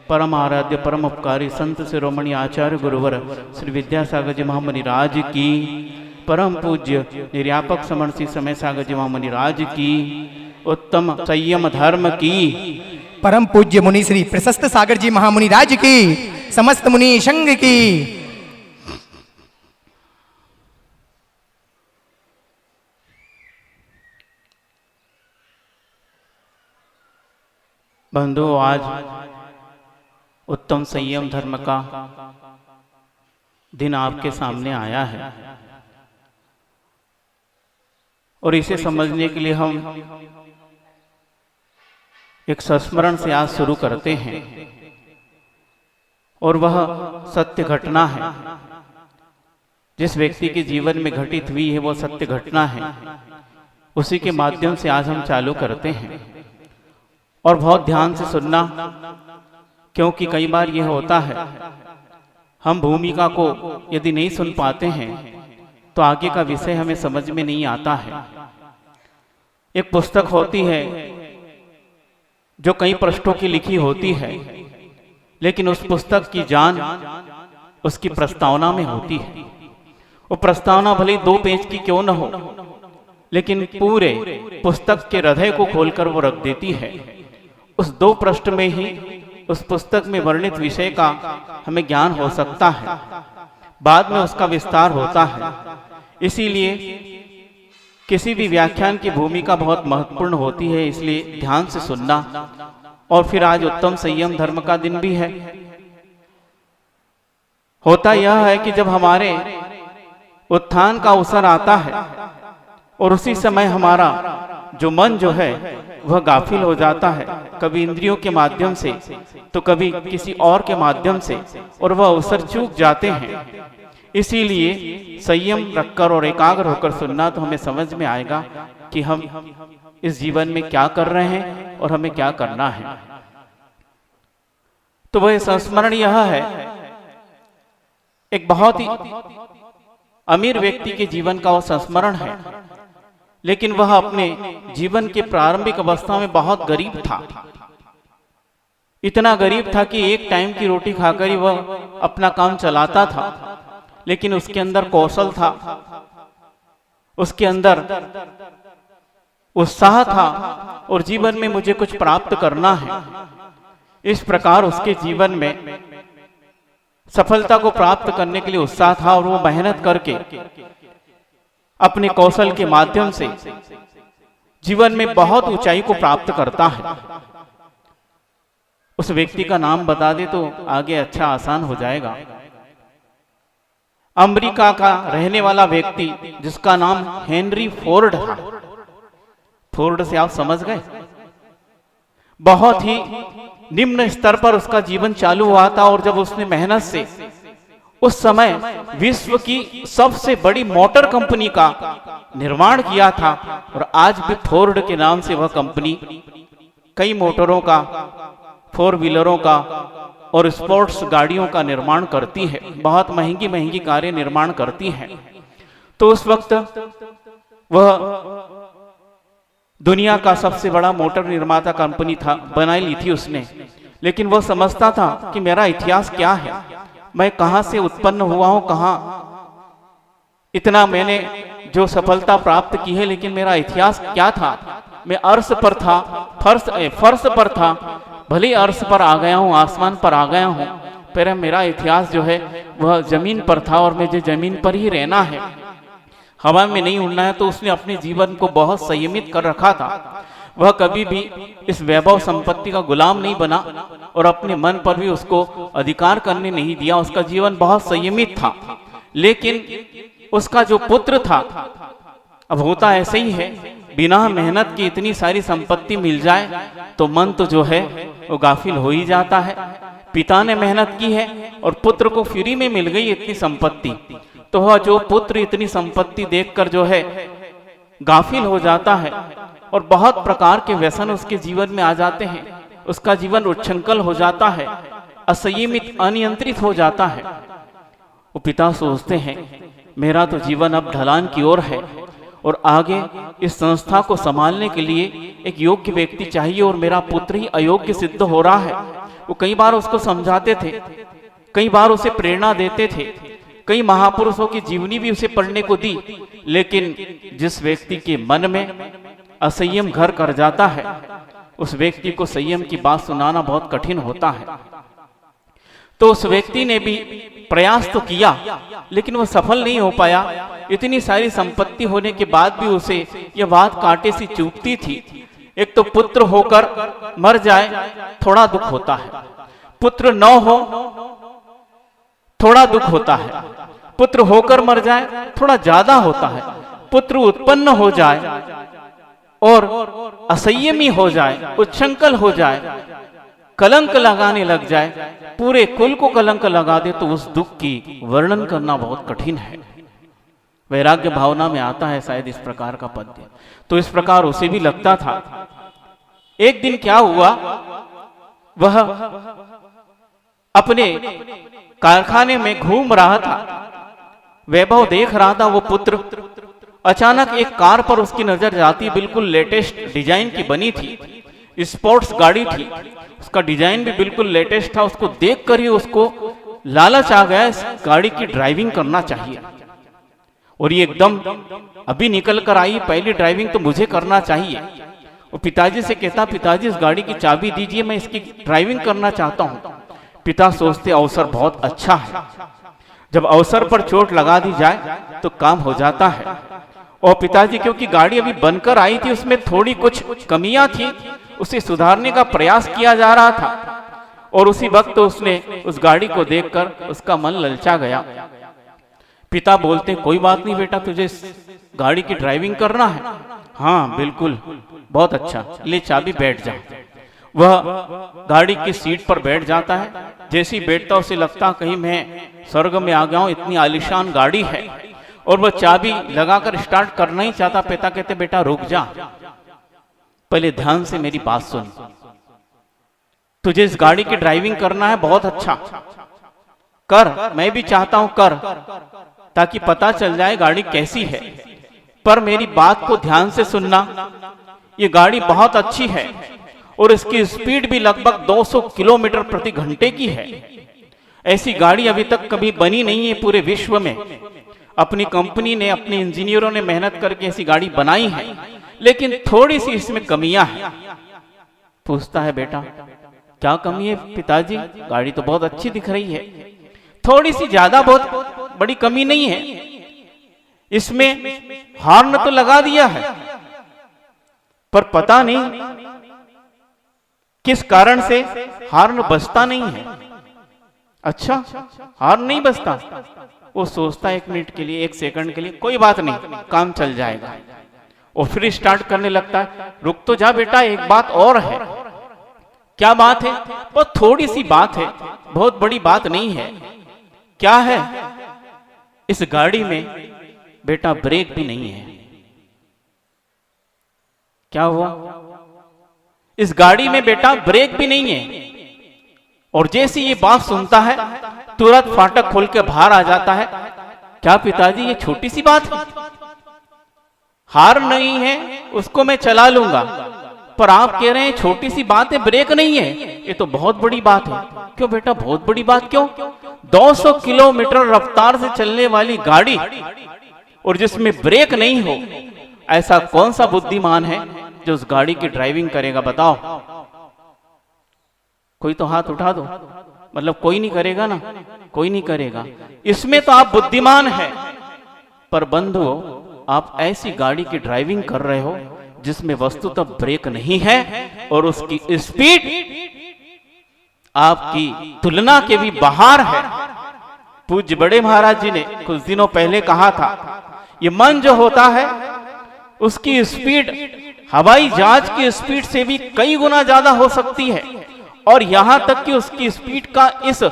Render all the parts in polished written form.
परम आराध्य परम उपकारी संत शिरोमणि आचार्य गुरुवर श्री विद्यासागर जी महामुनि राज की, परम पूज्य निर्यापक समण श्री समय सागर जी महामुनि राज की, उत्तम संयम धर्म की, परम पूज्य मुनि श्री प्रशस्त सागर जी महामुनि राज की, समस्त मुनि संघ की। बंधु, आज उत्तम संयम धर्म का दिन आपके सामने आया है और इसे समझने के लिए हम एक संस्मरण से आज शुरू करते हैं और वह सत्य घटना है जिस व्यक्ति के जीवन में घटित हुई है, वो सत्य घटना है। उसी के माध्यम से आज हम चालू करते हैं और बहुत ध्यान से सुनना, क्योंकि कई बार यह होता है हम भूमिका को यदि नहीं सुन पाते हैं तो आगे का विषय हमें समझ में नहीं आता है। एक पुस्तक होती है जो कई पृष्ठों की लिखी होती है, लेकिन उस पुस्तक की जान उसकी प्रस्तावना में होती है। वो प्रस्तावना भले 2 पेज की क्यों न हो, लेकिन पूरे पुस्तक के हृदय को खोलकर वो रख देती है। उस 2 पृष्ठ में ही उस पुस्तक में वर्णित विषय का हमें ज्ञान हो सकता है, बाद में उसका विस्तार होता है। इसीलिए किसी भी व्याख्यान की भूमिका बहुत महत्वपूर्ण होती है, इसलिए ध्यान से सुनना। और फिर आज उत्तम संयम धर्म का दिन भी है। होता यह है कि जब हमारे उत्थान का अवसर आता है और उसी समय हमारा जो मन जो है वह गाफिल हो जाता है, कभी इंद्रियों के माध्यम से तो कभी किसी और के माध्यम से, और वह अवसर चूक जाते हैं। इसीलिए संयम रखकर और एकाग्र होकर सुनना तो हमें समझ में आएगा कि हम इस जीवन में क्या कर रहे हैं और हमें क्या करना है। तो वह संस्मरण यह है, एक बहुत ही अमीर व्यक्ति के जीवन का वह संस्मरण है, लेकिन वह अपने जीवन के प्रारंभिक अवस्था में बहुत गरीब था। इतना गरीब था कि एक टाइम की रोटी खाकर ही वह अपना काम चलाता था, लेकिन उसके अंदर कौशल था, उसके अंदर उत्साह था और जीवन में मुझे कुछ प्राप्त करना है। इस प्रकार उसके जीवन में सफलता को प्राप्त करने के लिए उत्साह था और वो मेहनत करके अपने कौशल के माध्यम से जीवन में बहुत ऊंचाई को प्राप्त करता है। उस व्यक्ति का नाम बता दे तो आगे अच्छा आसान हो जाएगा। अमेरिका का रहने वाला व्यक्ति जिसका नाम हेनरी फोर्ड था। फोर्ड से आप समझ गए, बहुत ही निम्न स्तर पर उसका जीवन चालू हुआ था और जब उसने मेहनत से उस समय विश्व की सबसे बड़ी मोटर कंपनी का निर्माण किया था और आज भी फोर्ड के नाम से वह कंपनी कई मोटरों का, 4 व्हीलरों का और स्पोर्ट्स गाड़ियों का निर्माण करती है। बहुत महंगी महंगी कारें निर्माण करती हैं। तो उस वक्त वह दुनिया का सबसे बड़ा मोटर निर्माता कंपनी था, बनाई ली थी उसने। लेकिन वह समझता था कि मेरा इतिहास क्या है, मैं कहां से उत्पन्न हुआ हूं, कहां इतना मैंने जो सफलता प्राप्त की है, लेकिन मेरा इतिहास क्या था। मैं अर्श पर था, फर्श पर था, भले अर्श पर आ गया हूं, आसमान पर आ गया हूं, पर मेरा इतिहास जो है वह जमीन पर था और मुझे जमीन पर ही रहना है, हवा में नहीं उड़ना है। तो उसने अपने जीवन को बहुत संयमित कर रखा था। वह कभी भी इस वैभव संपत्ति का गुलाम नहीं बना और अपने मन पर भी उसको अधिकार करने नहीं दिया। उसका जीवन बहुत संयमित था। लेकिन उसका जो पुत्र था, अब होता ऐसे ही है, बिना मेहनत की इतनी सारी संपत्ति मिल जाए तो मन तो जो है वो गाफिल हो ही जाता है। पिता ने मेहनत की है और पुत्र को फ्री में मिल गई इतनी संपत्ति, तो वह जो पुत्र इतनी संपत्ति देखकर जो है गाफिल हो जाता है और बहुत प्रकार के व्यसन उसके जीवन में आ जाते हैं। उसका जीवन उच्छृंखल हो जाता है, असंयमित, अनियंत्रित हो जाता है। वो पिता सोचते हैं मेरा तो जीवन अब ढलान की ओर है और आगे इस संस्था को संभालने के लिए एक योग्य व्यक्ति चाहिए और मेरा पुत्र ही अयोग्य सिद्ध हो रहा है। वो कई बार उसको समझाते थे, कई बार उसे प्रेरणा देते थे, कई महापुरुषों की जीवनी भी उसे पढ़ने को दी। लेकिन जिस व्यक्ति के मन में असंयम घर कर जाता है, उस व्यक्ति को संयम की बात सुनाना बहुत कठिन होता है। तो उस व्यक्ति ने भी प्रयास तो किया, लेकिन वह सफल नहीं हो पाया। इतनी सारी संपत्ति होने के बाद भी उसे यह बात कांटे सी चुभती थी। एक तो पुत्र होकर मर जाए थोड़ा दुख होता है, पुत्र न हो थोड़ा दुख होता है, पुत्र होकर मर जाए थोड़ा ज्यादा होता है, पुत्र उत्पन्न हो जाए और असंयमी हो जाए, उच्छृंखल हो जाए, कलंक लगाने लग जाए, पूरे कुल को कलंक लगा दे, तो उस दुख की वर्णन करना बहुत कठिन है। वैराग्य भावना में आता है शायद इस प्रकार का पद्य। तो इस प्रकार उसे भी लगता था। एक दिन क्या हुआ, वह अपने कारखाने में घूम रहा था, वैभव देख रहा था वो पुत्र। अचानक एक कार पर उसकी नजर जाती, बिल्कुल लेटेस्ट डिजाइन की बनी थी, स्पोर्ट्स गाड़ी थी, उसका डिजाइन भी बिल्कुल लेटेस्ट था। उसको देखकर ही उसको लालच आ गया, इस गाड़ी की ड्राइविंग करना चाहिए। और ये एकदम अभी निकल कर आई, पहली ड्राइविंग तो मुझे करना चाहिए। वो पिताजी से कहता, पिताजी इस गाड़ी की चाबी दीजिए, मैं इसकी ड्राइविंग करना चाहता हूं। पिता सोचते अवसर बहुत अच्छा है, जब अवसर पर चोट लगा दी जाए तो काम हो जाता है। और पिताजी, क्योंकि गाड़ी अभी बनकर आई थी, उसमें थोड़ी कुछ कमियां थी, उसे सुधारने का प्रयास किया जा रहा था। और उसी वक्त उसने उस गाड़ी को देखकर उसका मन ललचा गया। पिता बोलते, कोई बात नहीं बेटा, तुझे इस गाड़ी की ड्राइविंग करना है? हाँ बिल्कुल, बहुत अच्छा, ले चाबी, बैठ जा। वह गाड़ी की सीट पर बैठ जाता है। जैसे ही बैठता उसे लगता कहीं मैं स्वर्ग में आ गया हूं, इतनी आलीशान गाड़ी है। और वह चाबी लगाकर स्टार्ट करना ही चाहता। पिता कहते, बेटा रुक जा, पहले ध्यान से मेरी बात सुन, तुझे इस गाड़ी की ड्राइविंग करना है, बहुत अच्छा कर, मैं भी चाहता हूं कर, ताकि पता चल जाए गाड़ी कैसी है। पर मेरी बात को ध्यान से सुनना, ये गाड़ी बहुत अच्छी है और इसकी स्पीड भी लगभग 200 किलोमीटर प्रति घंटे की है। ऐसी गाड़ी अभी तक कभी बनी नहीं है पूरे विश्व में। अपनी कंपनी ने, अपने इंजीनियरों ने मेहनत करके ऐसी गाड़ी बनाई है, लेकिन थोड़ी सी इसमें कमियां हैं। पूछता है, बेटा क्या कमी है? पिताजी गाड़ी तो बहुत अच्छी दिख रही है, थोड़ी सी, ज्यादा बहुत बड़ी कमी नहीं है। इसमें हॉर्न तो लगा दिया है, पर पता नहीं किस कारण से हॉर्न बजता नहीं है। अच्छा, हॉर्न नहीं बजता? वो सोचता है 1 मिनट के लिए, 1 सेकंड के लिए, कोई बात नहीं, काम चल जाएगा। और फिर स्टार्ट करने लगता है। रुक तो जा बेटा, एक बात और है। क्या बात है? बहुत थोड़ी सी बात है, बहुत बड़ी बात नहीं है। क्या है? इस गाड़ी में बेटा ब्रेक भी नहीं है। क्या हुआ? इस गाड़ी में बेटा ब्रेक भी नहीं है। और जैसे ये बात सुनता है, तुरंत फाटक खोल के बाहर आ जाता है। क्या पिताजी, ये छोटी सी बात है, हार नहीं है, उसको मैं चला लूंगा, पर आप कह रहे हैं छोटी सी बात है, ब्रेक नहीं है, ये तो बहुत बड़ी बात है। क्यों बेटा, बहुत बड़ी बात क्यों? 200 किलोमीटर रफ्तार से चलने वाली गाड़ी और जिसमें ब्रेक नहीं हो, ऐसा कौन सा बुद्धिमान है जो उस गाड़ी की ड्राइविंग करेगा? बताओ, कोई तो हाथ उठा दो। मतलब कोई नहीं करेगा ना, कोई नहीं करेगा। इसमें तो आप बुद्धिमान हैं, पर बंधु आप ऐसी गाड़ी की ड्राइविंग कर रहे हो जिसमें वस्तुतः ब्रेक नहीं है और उसकी स्पीड आपकी तुलना के भी बाहर है। पूज्य बड़े महाराज जी ने कुछ दिनों पहले कहा था, ये मन जो होता है उसकी स्पीड हवाई जहाज की स्पीड से भी कई गुना ज्यादा हो सकती है, और यहां तक कि उसकी स्पीड का इस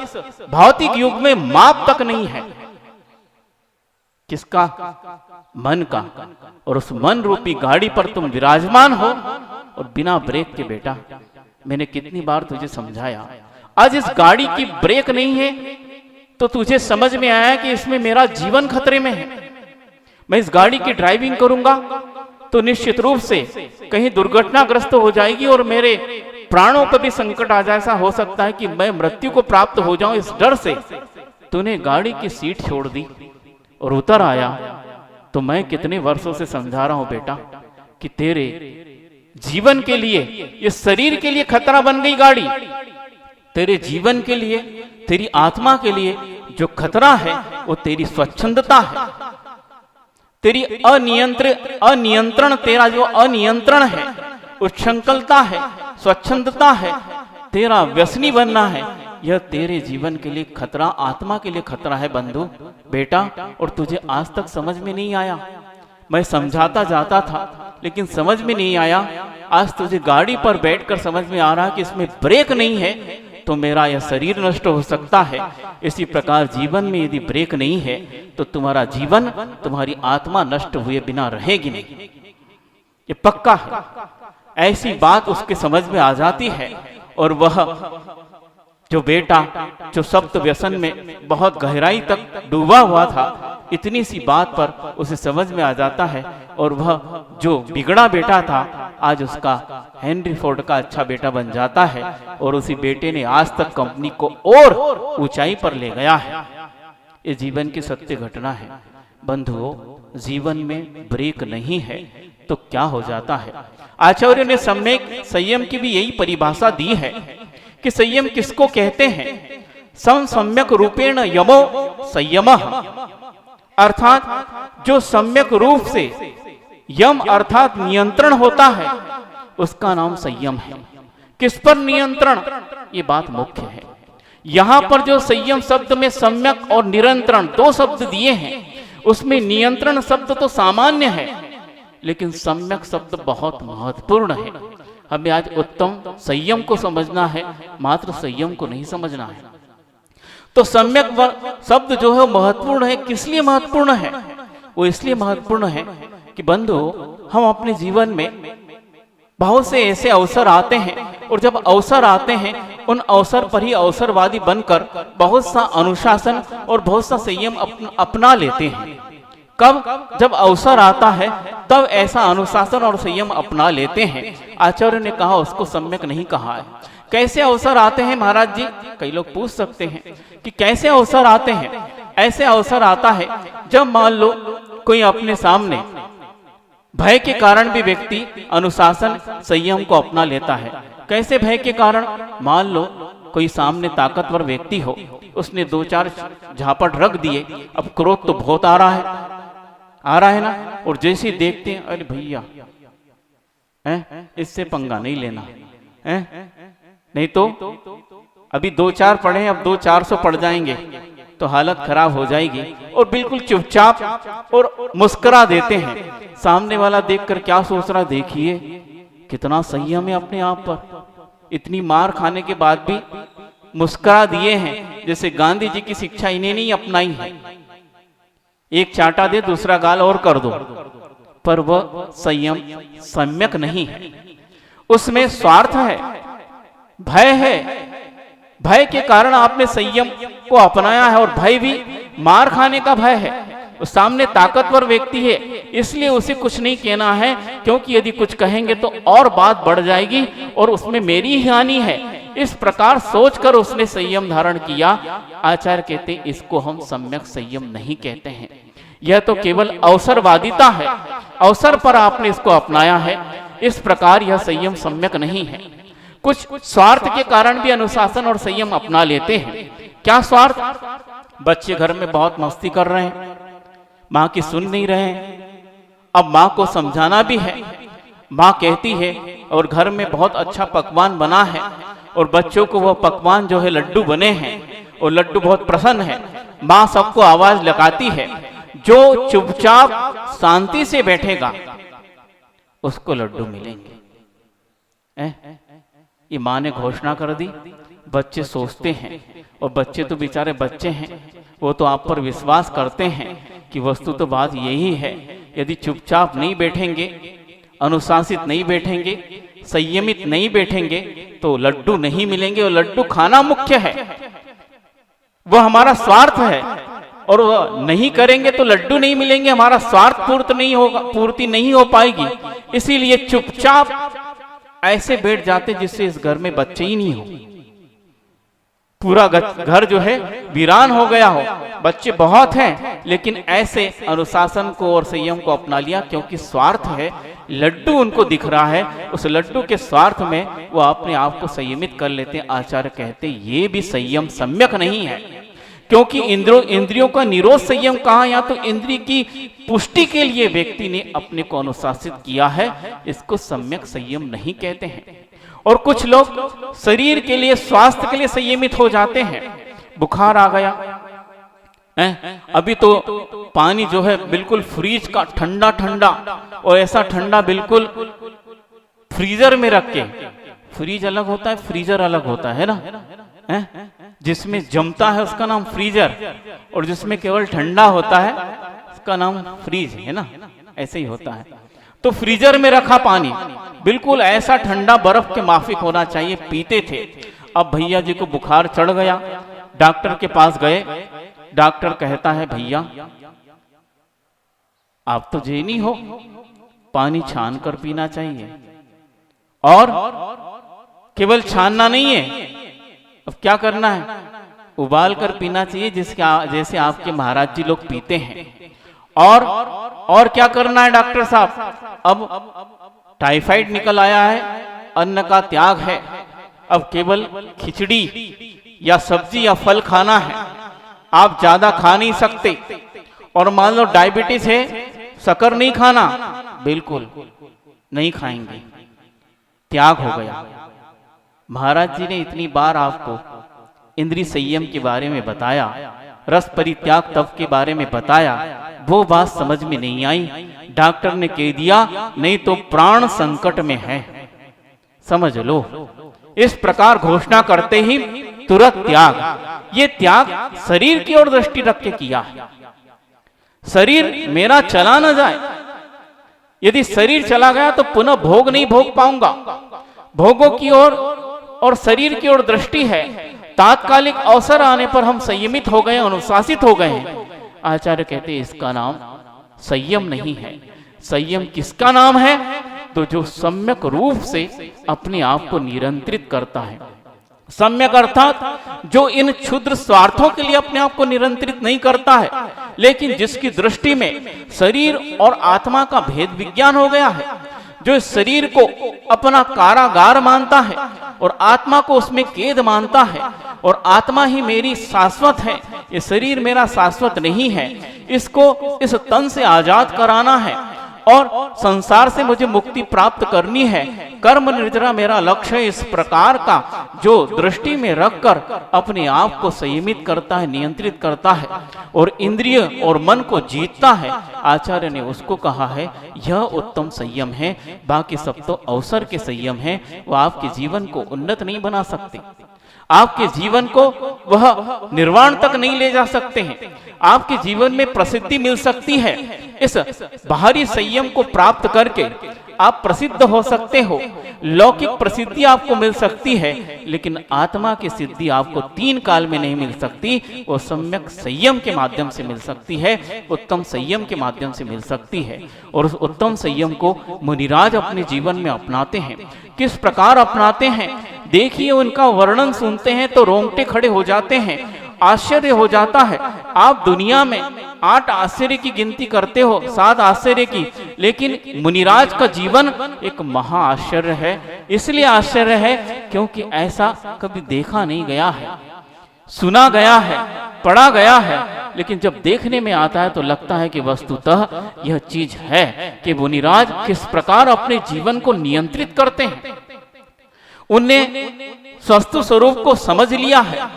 भौतिक युग में माप तक नहीं है। किसका? मन का। और उस मन रूपी गाड़ी पर तुम विराजमान हो और बिना ब्रेक के। बेटा मैंने कितनी बार तुझे समझाया, आज इस गाड़ी की ब्रेक नहीं है तो तुझे समझ में आया कि इसमें मेरा जीवन खतरे में है। मैं इस गाड़ी की ड्राइविंग करूंगा तो निश्चित रूप से कहीं दुर्घटनाग्रस्त हो जाएगी और मेरे प्राणों का भी संकट आ जाए, ऐसा हो सकता है कि मैं मृत्यु को प्राप्त हो जाऊं, इस डर से तूने गाड़ी की सीट छोड़ दी और उतर आया। तो मैं कितने वर्षों से समझा रहा हूं बेटा कि तेरे जीवन के लिए, इस शरीर के लिए खतरा बन गई गाड़ी। तेरे जीवन के लिए, तेरी आत्मा के लिए जो खतरा है वो तेरी स्वच्छंदता है, तेरी अनियंत्रण, तेरा जो अनियंत्रण है, उच्छृंखलता है, स्वच्छंदता है, तेरा व्यसनी बनना है, यह तेरे जीवन के लिए खतरा, आत्मा के लिए खतरा है बंधु बेटा। और तुझे आज तक समझ में नहीं आया। मैं समझाता जाता था लेकिन समझ में नहीं आया। आज तुझे गाड़ी पर बैठकर समझ में आ रहा कि इसमें ब्रेक नहीं है तो मेरा यह शरीर नष्ट हो सकता है। इसी प्रकार जीवन में यदि ब्रेक नहीं है तो तुम्हारा जीवन, तुम्हारी आत्मा नष्ट हुए बिना रहेगी नहीं, ये पक्का है। ऐसी बात उसके समझ में आ जाती है। और वह जो बेटा जो सप्त व्यसन में बहुत गहराई तक डूबा हुआ था, इतनी सी बात पर उसे समझ में आ जाता है। और वह जो बिगड़ा बेटा था आज उसका हेनरी फोर्ड का अच्छा बेटा बन जाता है। और उसी बेटे ने आज तक कंपनी को और ऊंचाई पर ले गया है। ये जीवन की सत्य घटना है बंधुओं। जीवन में ब्रेक नहीं है तो क्या हो जाता है। आचार्य ने संयम की भी यही परिभाषा दी है कि संयम किसको कहते हैं। सम्यक रूपेण यमो संयमः, अर्थात जो सम्यक रूप से यम अर्थात नियंत्रण होता है उसका नाम संयम है। किस पर नियंत्रण, ये बात मुख्य है। यहां पर जो संयम शब्द में सम्यक और निरंतरण दो शब्द दिए हैं, उसमें नियंत्रण शब्द तो सामान्य है लेकिन सम्यक शब्द बहुत महत्वपूर्ण है। हमें आज उत्तम संयम को समझना है, मात्र संयम को नहीं समझना है। तो सम्यक शब्द जो है महत्वपूर्ण है। किस लिए महत्वपूर्ण है? वो इसलिए महत्वपूर्ण है कि बंधु, हम अपने जीवन में बहुत से ऐसे अवसर आते हैं और जब अवसर आते हैं उन अवसर पर ही अवसरवादी बनकर बहुत सा अनुशासन और बहुत सा संयम अपना लेते हैं। कब? जब अवसर आता है तब ऐसा अनुशासन और संयम अपना लेते हैं। आचार्य ने कहा उसको सम्यक नहीं कहा है। कैसे अवसर आते हैं महाराज जी? कई लोग पूछ सकते हैं कि कैसे अवसर आते हैं। ऐसे अवसर आता है जब मान लो कोई अपने सामने भय के कारण भी व्यक्ति अनुशासन संयम को अपना लेता है। कैसे भय के कारण? मान लो कोई सामने ताकतवर व्यक्ति हो, उसने दो चार झापट रख दिए, अब क्रोध तो बहुत आ रहा है ना। और जैसे देखते हैं अरे भैया इससे पंगा नहीं लेना है, नहीं तो अभी 2-4 पढ़े, अब 200-400 पढ़ जाएंगे तो हालत खराब हो जाएगी। और बिल्कुल चुपचाप और मुस्कुरा देते हैं। सामने वाला देखकर क्या सोच रहा, देखिए कितना संयम है अपने आप पर। इतनी मार खाने के बाद भी मुस्कुरा दिए हैं, जैसे गांधी जी की शिक्षा इन्हें नहीं अपनाई है। एक चाटा दे दूसरा गाल और कर दो, पर वह संयम सम्यक नहीं है। उसमें स्वार्थ है, भय है। भय के कारण आपने संयम को अपनाया है और भय भी मार खाने का भय है। उस सामने ताकतवर व्यक्ति है इसलिए उसे कुछ नहीं कहना है, क्योंकि यदि कुछ कहेंगे तो और बात बढ़ जाएगी और उसमें मेरी ही हानि है। इस प्रकार सोचकर उसने संयम धारण किया। आचार्य कहते इसको हम सम्यक संयम नहीं कहते हैं। यह तो केवल अवसरवादिता है, अवसर पर आपने इसको अपनाया है। इस प्रकार यह संयम सम्यक नहीं है। कुछ स्वार्थ के कारण भी अनुशासन और संयम अपना लेते हैं। क्या स्वार्थ? बच्चे घर में बहुत मस्ती कर रहे हैं, माँ की सुन नहीं रहे हैं। अब माँ को समझाना भी है। माँ कहती है और घर में बहुत अच्छा पकवान बना है और बच्चों को वह पकवान जो है लड्डू बने हैं और लड्डू बहुत प्रसन्न है। माँ सबको आवाज लगाती है, जो चुपचाप शांति से बैठेगा उसको लड्डू मिलेंगे। ये माँ ने घोषणा कर दी। बच्चे सोचते हैं, और बच्चे तो बेचारे बच्चे हैं, वो तो आप पर विश्वास करते हैं कि वस्तु तो बात यही है। यदि चुपचाप नहीं बैठेंगे, अनुशासित नहीं बैठेंगे, संयमित नहीं बैठेंगे तो लड्डू नहीं मिलेंगे। और लड्डू खाना मुख्य है, वह हमारा स्वार्थ है। और वह नहीं करेंगे तो लड्डू नहीं मिलेंगे, हमारा स्वार्थ पूर्ति नहीं हो पाएगी। इसीलिए चुपचाप ऐसे बैठ जाते जिससे इस घर में बच्चे ही नहीं हो, पूरा घर जो है वीरान हो गया हो। बच्चे बहुत हैं लेकिन ऐसे अनुशासन को और संयम को अपना लिया, क्योंकि स्वार्थ है, लड्डू उनको दिख रहा है, उस लड्डू के स्वार्थ में वो अपने आप को संयमित कर लेते हैं। आचार्य कहते हैं ये भी संयम सम्यक नहीं है, क्योंकि इंद्रियों का निरोध संयम कहा, या तो इंद्रिय की पुष्टि के लिए व्यक्ति ने अपने को अनुशासित किया है, इसको सम्यक संयम नहीं कहते हैं। और कुछ लोग शरीर के लिए, स्वास्थ्य के लिए संयमित हो जाते हैं। बुखार आ गया, अभी तो पानी जो है बिल्कुल फ्रीज का ठंडा ठंडा, और ऐसा ठंडा बिल्कुल फ्रीजर में रख के, फ्रीज अलग होता है फ्रीजर अलग होता है ना, जिसमें जमता है उसका नाम फ्रीजर, और जिसमें केवल ठंडा होता है उसका नाम फ्रीज है ना, ऐसे ही होता है। तो फ्रीजर में रखा पानी बिल्कुल ऐसा ठंडा बर्फ के माफिक होना चाहिए, पीते थे। अब भैया जी को बुखार चढ़ गया, डॉक्टर के पास गए, डॉक्टर कहता है भैया आप तो जैनी हो, पानी छान कर पीना चाहिए, और केवल छानना नहीं है, अब क्या करना है, उबाल कर पीना चाहिए, जैसे आपके महाराज जी लोग पीते हैं। और क्या करना है डॉक्टर साहब, अब टाइफाइड निकल आया है, अन्न का त्याग है, अब केवल खिचड़ी या सब्जी या फल खाना है, आप ज्यादा खा नहीं सकते। और मान लो डायबिटीज है, शक्कर नहीं खाना, बिल्कुल नहीं खाएंगे, त्याग हो गया। महाराज जी ने इतनी बार आपको इंद्रिय संयम के बारे में बताया, रस परित्याग तप के बारे में बताया, वो बात समझ में नहीं आई। डॉक्टर ने कह दिया नहीं तो प्राण संकट में है, समझ लो। इस प्रकार घोषणा करते ही तुरंत त्याग, ये त्याग शरीर की ओर दृष्टि रख के किया है। शरीर मेरा चला न जाए, यदि शरीर चला गया तो पुनः भोग नहीं भोग पाऊंगा, भोगों की ओर और शरीर की ओर दृष्टि है। तात्कालिक अवसर आने पर हम संयमित हो गए, अनुशासित हो गए। आचार्य कहते हैं इसका नाम संयम नहीं है। संयम किसका नाम है, तो जो सम्यक रूप से अपने आप को नियंत्रित करता है। सम्यक अर्थात जो इन क्षुद्र स्वार्थों के लिए अपने आप को नियंत्रित नहीं करता है, लेकिन जिसकी दृष्टि में शरीर और आत्मा का भेद विज्ञान हो गया है, जो इस शरीर को अपना कारागार मानता है और आत्मा को उसमें कैद मानता है, और आत्मा ही मेरी शाश्वत है, ये शरीर मेरा शाश्वत नहीं है, इसको इस तन से आजाद कराना है और संसार से मुझे मुक्ति प्राप्त करनी है, कर्म निद्रा मेरा लक्ष्य है। इस प्रकार का जो दृष्टि में रखकर अपने आप को संयमित करता है, नियंत्रित करता है और इंद्रिय और मन को जीतता है, आचार्य ने उसको कहा है यह उत्तम संयम है। बाकी सब तो अवसर के संयम है, वह आपके जीवन को उन्नत नहीं बना सकते, आपके जीवन को वह निर्वाण तक नहीं ले जा सकते हैं। आपके जीवन में प्रसिद्धि मिल सकती है, इस बाहरी संयम को प्राप्त करके आप प्रसिद्ध हो सकते हो, लौकिक प्रसिद्धि आपको मिल सकती है, लेकिन आत्मा की सिद्धि आपको 3 काल में नहीं मिल सकती, वो सम्यक संयम के माध्यम से मिल सकती है, उत्तम संयम के माध्यम से मिल सकती है। और उस उत्तम संयम को मुनिराज अपने जीवन में अपनाते हैं। किस प्रकार अपनाते हैं देखिए, उनका वर्णन सुनते हैं तो रोंगटे खड़े हो जाते हैं, आश्चर्य हो जाता है। आप दुनिया में 8 आश्चर्य की गिनती करते हो, 7 आश्चर्य की, लेकिन मुनिराज का जीवन एक महा आश्चर्य है। इसलिए आश्चर्य है क्योंकि ऐसा कभी देखा नहीं गया है, सुना गया है, पढ़ा गया है, लेकिन जब देखने में आता है तो लगता है कि वस्तुतः यह चीज है कि मुनिराज किस प्रकार अपने जीवन को नियंत्रित करते हैं। उनने वस्तु स्वरूप को समझ लिया है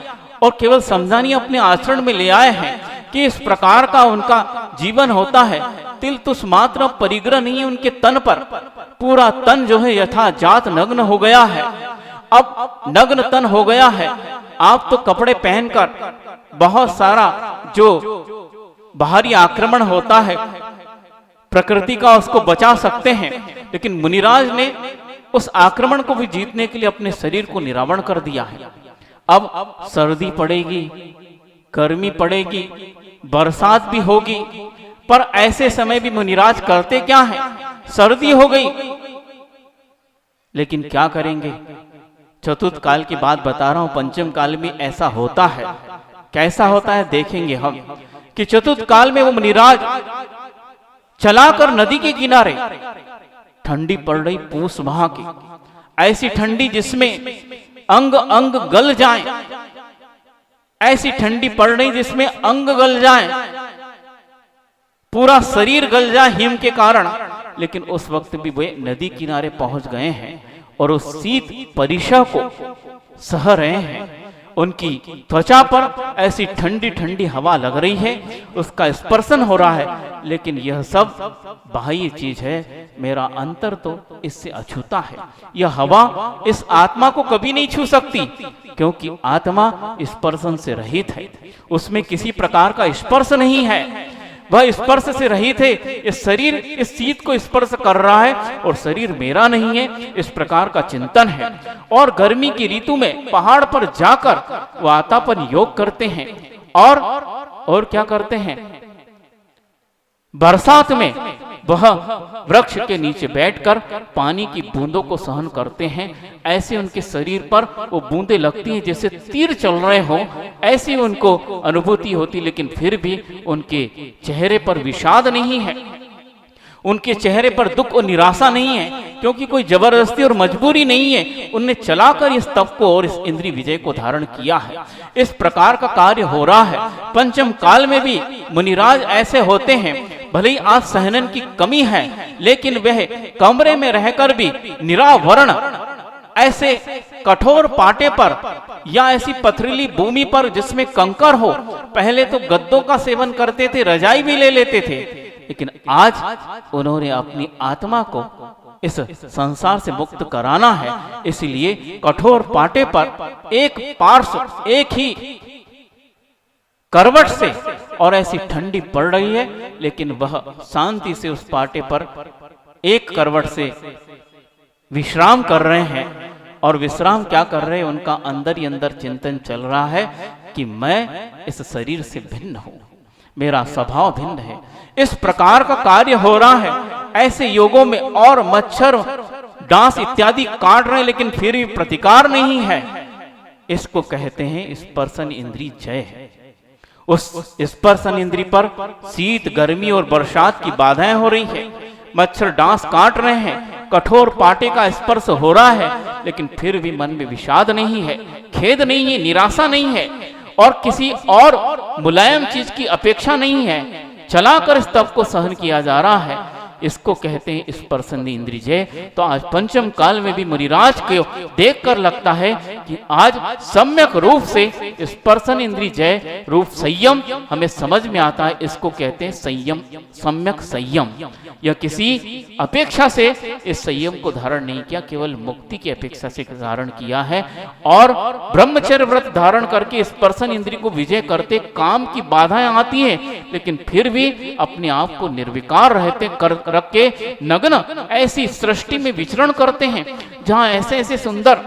और केवल समझा नहीं, अपने आचरण में ले आए हैं कि इस प्रकार का उनका जीवन होता है। तिल तुस मात्र परिग्रह नहीं है उनके तन पर, पूरा तन जो है यथा जात नग्न हो गया है। अब नग्न तन हो गया है, आप तो कपड़े पहनकर बहुत सारा जो बाहरी आक्रमण होता है प्रकृति का उसको बचा सकते हैं, लेकिन मुनिराज ने उस आक्रमण को भी जीतने के लिए अपने शरीर को निरावरण कर दिया है। अब सर्दी पड़ेगी, गर्मी पड़ेगी, बरसात भी होगी, पर ऐसे समय भी मुनिराज करते क्या है, सर्दी हो गई लेकिन क्या करेंगे, चतुर्थ काल की बात बता रहा हूं, पंचम काल में ऐसा होता है। कैसा होता है देखेंगे हम कि चतुर्थ काल में वो मुनिराज चलाकर नदी के किनारे, ठंडी पड़ रही पूस माह की, ऐसी ठंडी जिसमें अंग अंग गल जाए, ऐसी ठंडी पड़ रही जिसमें अंग गल जाए, पूरा शरीर गल जाए हिम के कारण। लेकिन उस वक्त भी वे नदी किनारे पहुंच गए हैं और उस शीत परिशा को सह रहे हैं। उनकी त्वचा पर ऐसी ठंडी ठंडी हवा लग रही है, उसका स्पर्शन हो रहा है, लेकिन यह सब बाह्य चीज है, मेरा अंतर तो इससे अछूता है। यह हवा इस आत्मा को कभी नहीं छू सकती, क्योंकि आत्मा स्पर्शन से रहित है, उसमें किसी प्रकार का स्पर्श नहीं है, वह स्पर्श से रहित है। इस शरीर इस शीत को स्पर्श कर रहा है और शरीर मेरा नहीं है, इस प्रकार का चिंतन है। और गर्मी की ऋतु में पहाड़ पर जाकर वह आतापन योग करते हैं और क्या करते हैं, बरसात में वह वृक्ष के नीचे बैठकर पानी की बूंदों को सहन करते हैं। ऐसे उनके शरीर पर वो बूंदें लगती हैं जैसे तीर चल रहे हों, ऐसी उनको अनुभूति होती, लेकिन फिर भी उनके चेहरे पर विषाद नहीं है, उनके चेहरे पर दुख और निराशा नहीं है, क्योंकि कोई जबरदस्ती और मजबूरी नहीं है। उनने चलाकर इस तप को और इस इंद्रिय विजय को धारण किया है। इस प्रकार का कार्य हो रहा है। पंचम काल में भी मुनिराज ऐसे होते हैं, भले ही आज सहनन की कमी है, लेकिन वह कमरे में रहकर भी निरावरण ऐसे कठोर पाटे पर या ऐसी पथरीली भूमि पर जिसमें कंकर हो, पहले तो गद्दों का सेवन करते थे, रजाई भी ले लेते थे, लेकिन आज उन्होंने अपनी आत्मा को इस संसार से मुक्त कराना है। इसलिए कठोर पाटे पर एक पार्श्व एक ही करवट से, और ऐसी ठंडी पड़ रही है, लेकिन वह शांति से उस पाटे पर एक करवट से विश्राम कर रहे हैं। और विश्राम क्या कर रहे हैं, उनका अंदर ही अंदर चिंतन चल रहा है कि मैं इस शरीर से भिन्न हूं, मेरा स्वभाव भिन्न है। इस प्रकार का कार्य हो रहा है। ऐसे योगों में और मच्छर डांस इत्यादि काट रहे हैं, लेकिन फिर भी प्रतिकार नहीं है। इसको कहते हैं स्पर्शन इंद्रिय जय है। उस स्पर्शन इंद्रिय पर शीत गर्मी और बरसात की बाधाएं हो रही है, मच्छर डांस काट रहे हैं, कठोर पाटे का स्पर्श हो रहा है, लेकिन फिर भी मन में विषाद नहीं है, खेद नहीं है, निराशा नहीं है, और किसी और मुलायम चीज की अपेक्षा नहीं है। चलाकर इस तप को सहन किया जा रहा है। इसको कहते हैं स्पर्शन इंद्रिय जय। तो आज पंचम काल में भी मुनिराज को देखकर लगता है कि आज सम्यक रूप से स्पर्शन इंद्रिय जय रूप संयम हमें समझ में आता है। इसको कहते हैं संयम, सम्यक संयम। यह किसी अपेक्षा से इस संयम को धारण नहीं किया, केवल मुक्ति की अपेक्षा से धारण किया है। और ब्रह्मचर्य व्रत धारण करके स्पर्शन इंद्रिय को विजय करते, काम की बाधाएं आती हैं, लेकिन फिर भी अपने आप को निर्विकार रहते रख के नग्न ऐसी सृष्टि में विचरण करते हैं, जहां ऐसे ऐसे सुंदर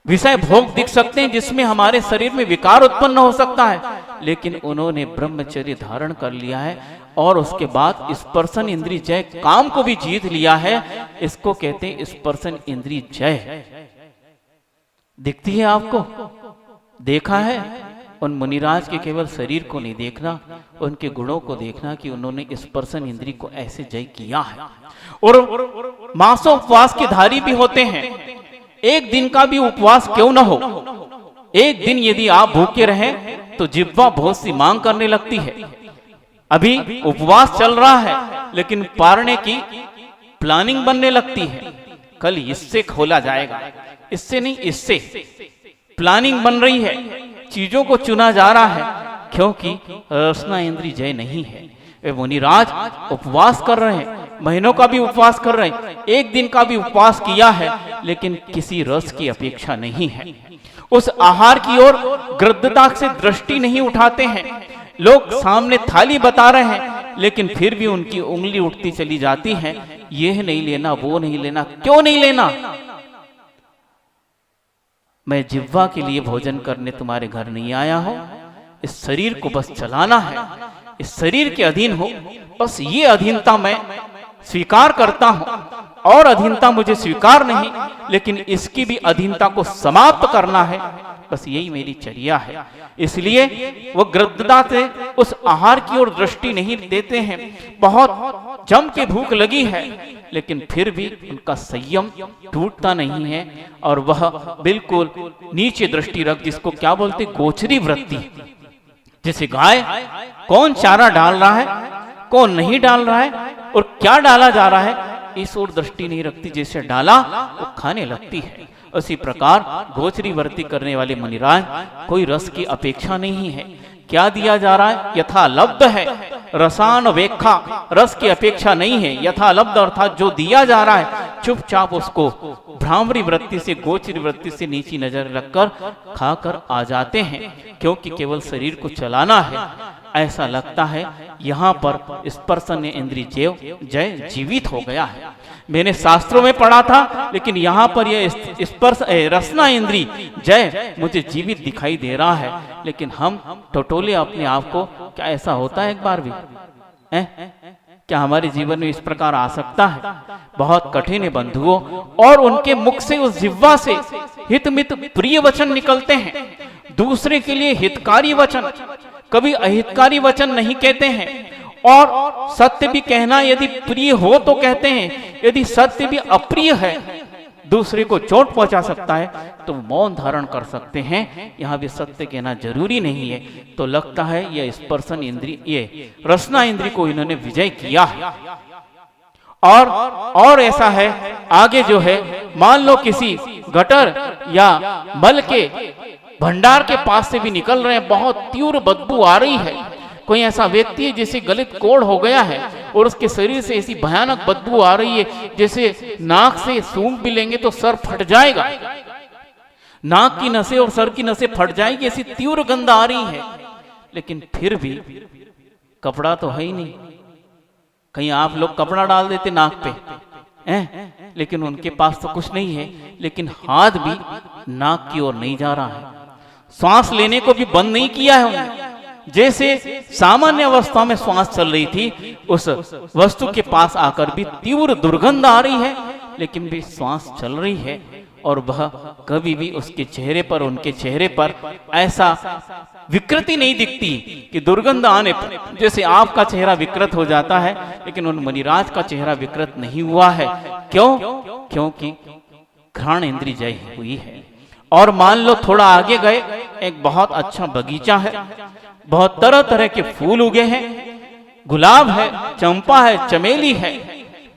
विषय भोग दिख सकते हैं जिसमें हमारे शरीर में विकार उत्पन्न हो सकता है, लेकिन उन्होंने ब्रह्मचर्य धारण कर लिया है और उसके बाद स्पर्शन इंद्रिय जय काम को भी जीत लिया है। इसको कहते हैं स्पर्शन इंद्रिय जय। दिखती है आपको, देखा है उन मुनिराज के केवल शरीर को नहीं देखना, उनके गुणों को देखना कि उन्होंने स्पर्शन इंद्रिय को ऐसे जय किया है। और मासों उपवास के धारी भी होते हैं। एक दिन का भी उपवास क्यों न हो, एक दिन यदि आप भूखे रहें तो जिह्वा बहुत सी मांग करने लगती है। अभी उपवास चल रहा है, लेकिन पारने की प्लानिंग बनने लगती है, कल इससे खोला जाएगा, इससे नहीं इससे प्लानिंग बन रही है, चीजों को चुना जा रहा है, क्योंकि रसना इंद्रिय जय नहीं है। वे मुनिराज उपवास कर रहे हैं, महीनों का भी उपवास कर रहे हैं, एक दिन का भी उपवास किया है, लेकिन किसी रस की अपेक्षा नहीं है। उस आहार की ओर गृद्धता से दृष्टि नहीं उठाते हैं। लोग सामने थाली बता रहे हैं, लेकिन फिर भी उनकी उंगली उठती चली जाती है, यह नहीं लेना, वो नहीं लेना। क्यों नहीं लेना? मैं जिह्वा के लिए भोजन करने तुम्हारे घर नहीं आया हूं, इस शरीर को बस चलाना है, इस शरीर के अधीन हो, बस ये अधीनता मैं स्वीकार करता हूं। और अधीनता मुझे स्वीकार नहीं, लेकिन इसकी भी अधीनता को समाप्त करना है, बस यही मेरी चर्या है। इसलिए वो गृद्धता से उस आहार की ओर दृष्टि नहीं देते हैं। बहुत जम के भूख लगी है, लेकिन फिर भी उनका संयम टूटता नहीं है और वह बिल्कुल नीचे दृष्टि रख, जिसको क्या बोलते, गोचरी वृत्ति। जैसे गाय कौन चारा डाल रहा है, कौन नहीं डाल रहा है और क्या डाला जा रहा है, इस ओर दृष्टि नहीं रखती, जैसे डाला वो खाने लगती है। उसी प्रकार गोचरी वर्ती करने वाले मुनिराज कोई रस की अपेक्षा नहीं है। क्या दिया जा रहा है, यथा लब्ध है, रसान वेखा, रस की अपेक्षा नहीं है। यथा लब्ध अर्थात जो दिया जा रहा है चुपचाप उसको भ्रामरी वृत्ति से, गोचरी वृत्ति से नीची नजर रखकर खाकर आ जाते हैं, क्योंकि केवल शरीर को चलाना है। ऐसा लगता है यहाँ पर स्पर्शन इंद्रिय जय जीवित हो गया है। मैंने शास्त्रों में पढ़ा था, लेकिन यहाँ पर यह स्पर्श रसना इंद्री जय मुझे जीवित दिखाई दे रहा है। लेकिन हम टटोले अपने आप को, क्या ऐसा होता है एक बार भी? क्या हमारे जीवन में इस प्रकार आ सकता है? बहुत कठिन है बंधुओं। और उनके मुख से, उस जिह्वा से हित मित प्रिय वचन निकलते हैं, दूसरे के लिए हितकारी वचन, कभी अहितकारी वचन नहीं कहते हैं। और सत्य भी कहना यदि प्रिय हो तो कहते हैं, यदि सत्य भी अप्रिय है, दूसरे को चोट पहुंचा सकता है, तो मौन धारण कर सकते हैं। यहाँ भी सत्य कहना जरूरी नहीं है। तो लगता है यह स्पर्शन इंद्रिय, ये रसना इंद्रिय को इन्होंने विजय किया है। और ऐसा है आगे जो है, मान लो किसी गटर या मल के भंडार के पास से भी निकल रहे हैं, बहुत तीव्र बदबू आ रही है। कोई ऐसा व्यक्ति है जिसे गलित कोढ़ हो गया है और उसके शरीर से ऐसी भयानक बदबू आ रही है, जैसे नाक से सूंघ भी लेंगे तो सर फट जाएगा, नाक की नसें और सर की नसें फट जाएगी, ऐसी तीव्र गंध आ रही है। लेकिन फिर भी कपड़ा तो है ही नहीं। कहीं आप लोग कपड़ा डाल देते नाक पे, लेकिन उनके पास तो कुछ नहीं है, लेकिन हाथ भी नाक की ओर नहीं जा रहा है, श्वास लेने को भी बंद नहीं किया है उन्होंने। जैसे सामान्य अवस्था में श्वास चल रही थी, उस वस्तु के पास आकर भी तीव्र दुर्गंध आ रही है, लेकिन भी श्वास चल रही है। और वह कभी भी उसके चेहरे पर, उनके चेहरे पर ऐसा विकृति नहीं दिखती कि दुर्गंध आने पर जैसे आपका चेहरा विकृत हो जाता है, लेकिन उन मुनिराज का चेहरा विकृत नहीं हुआ है। क्यों? क्योंकि घ्राण इंद्रिय जय हुई है। और मान लो थोड़ा आगे गए, एक बहुत अच्छा बगीचा है, बहुत तरह तरह के फूल उगे हैं, गुलाब है, चंपा है, चमेली है,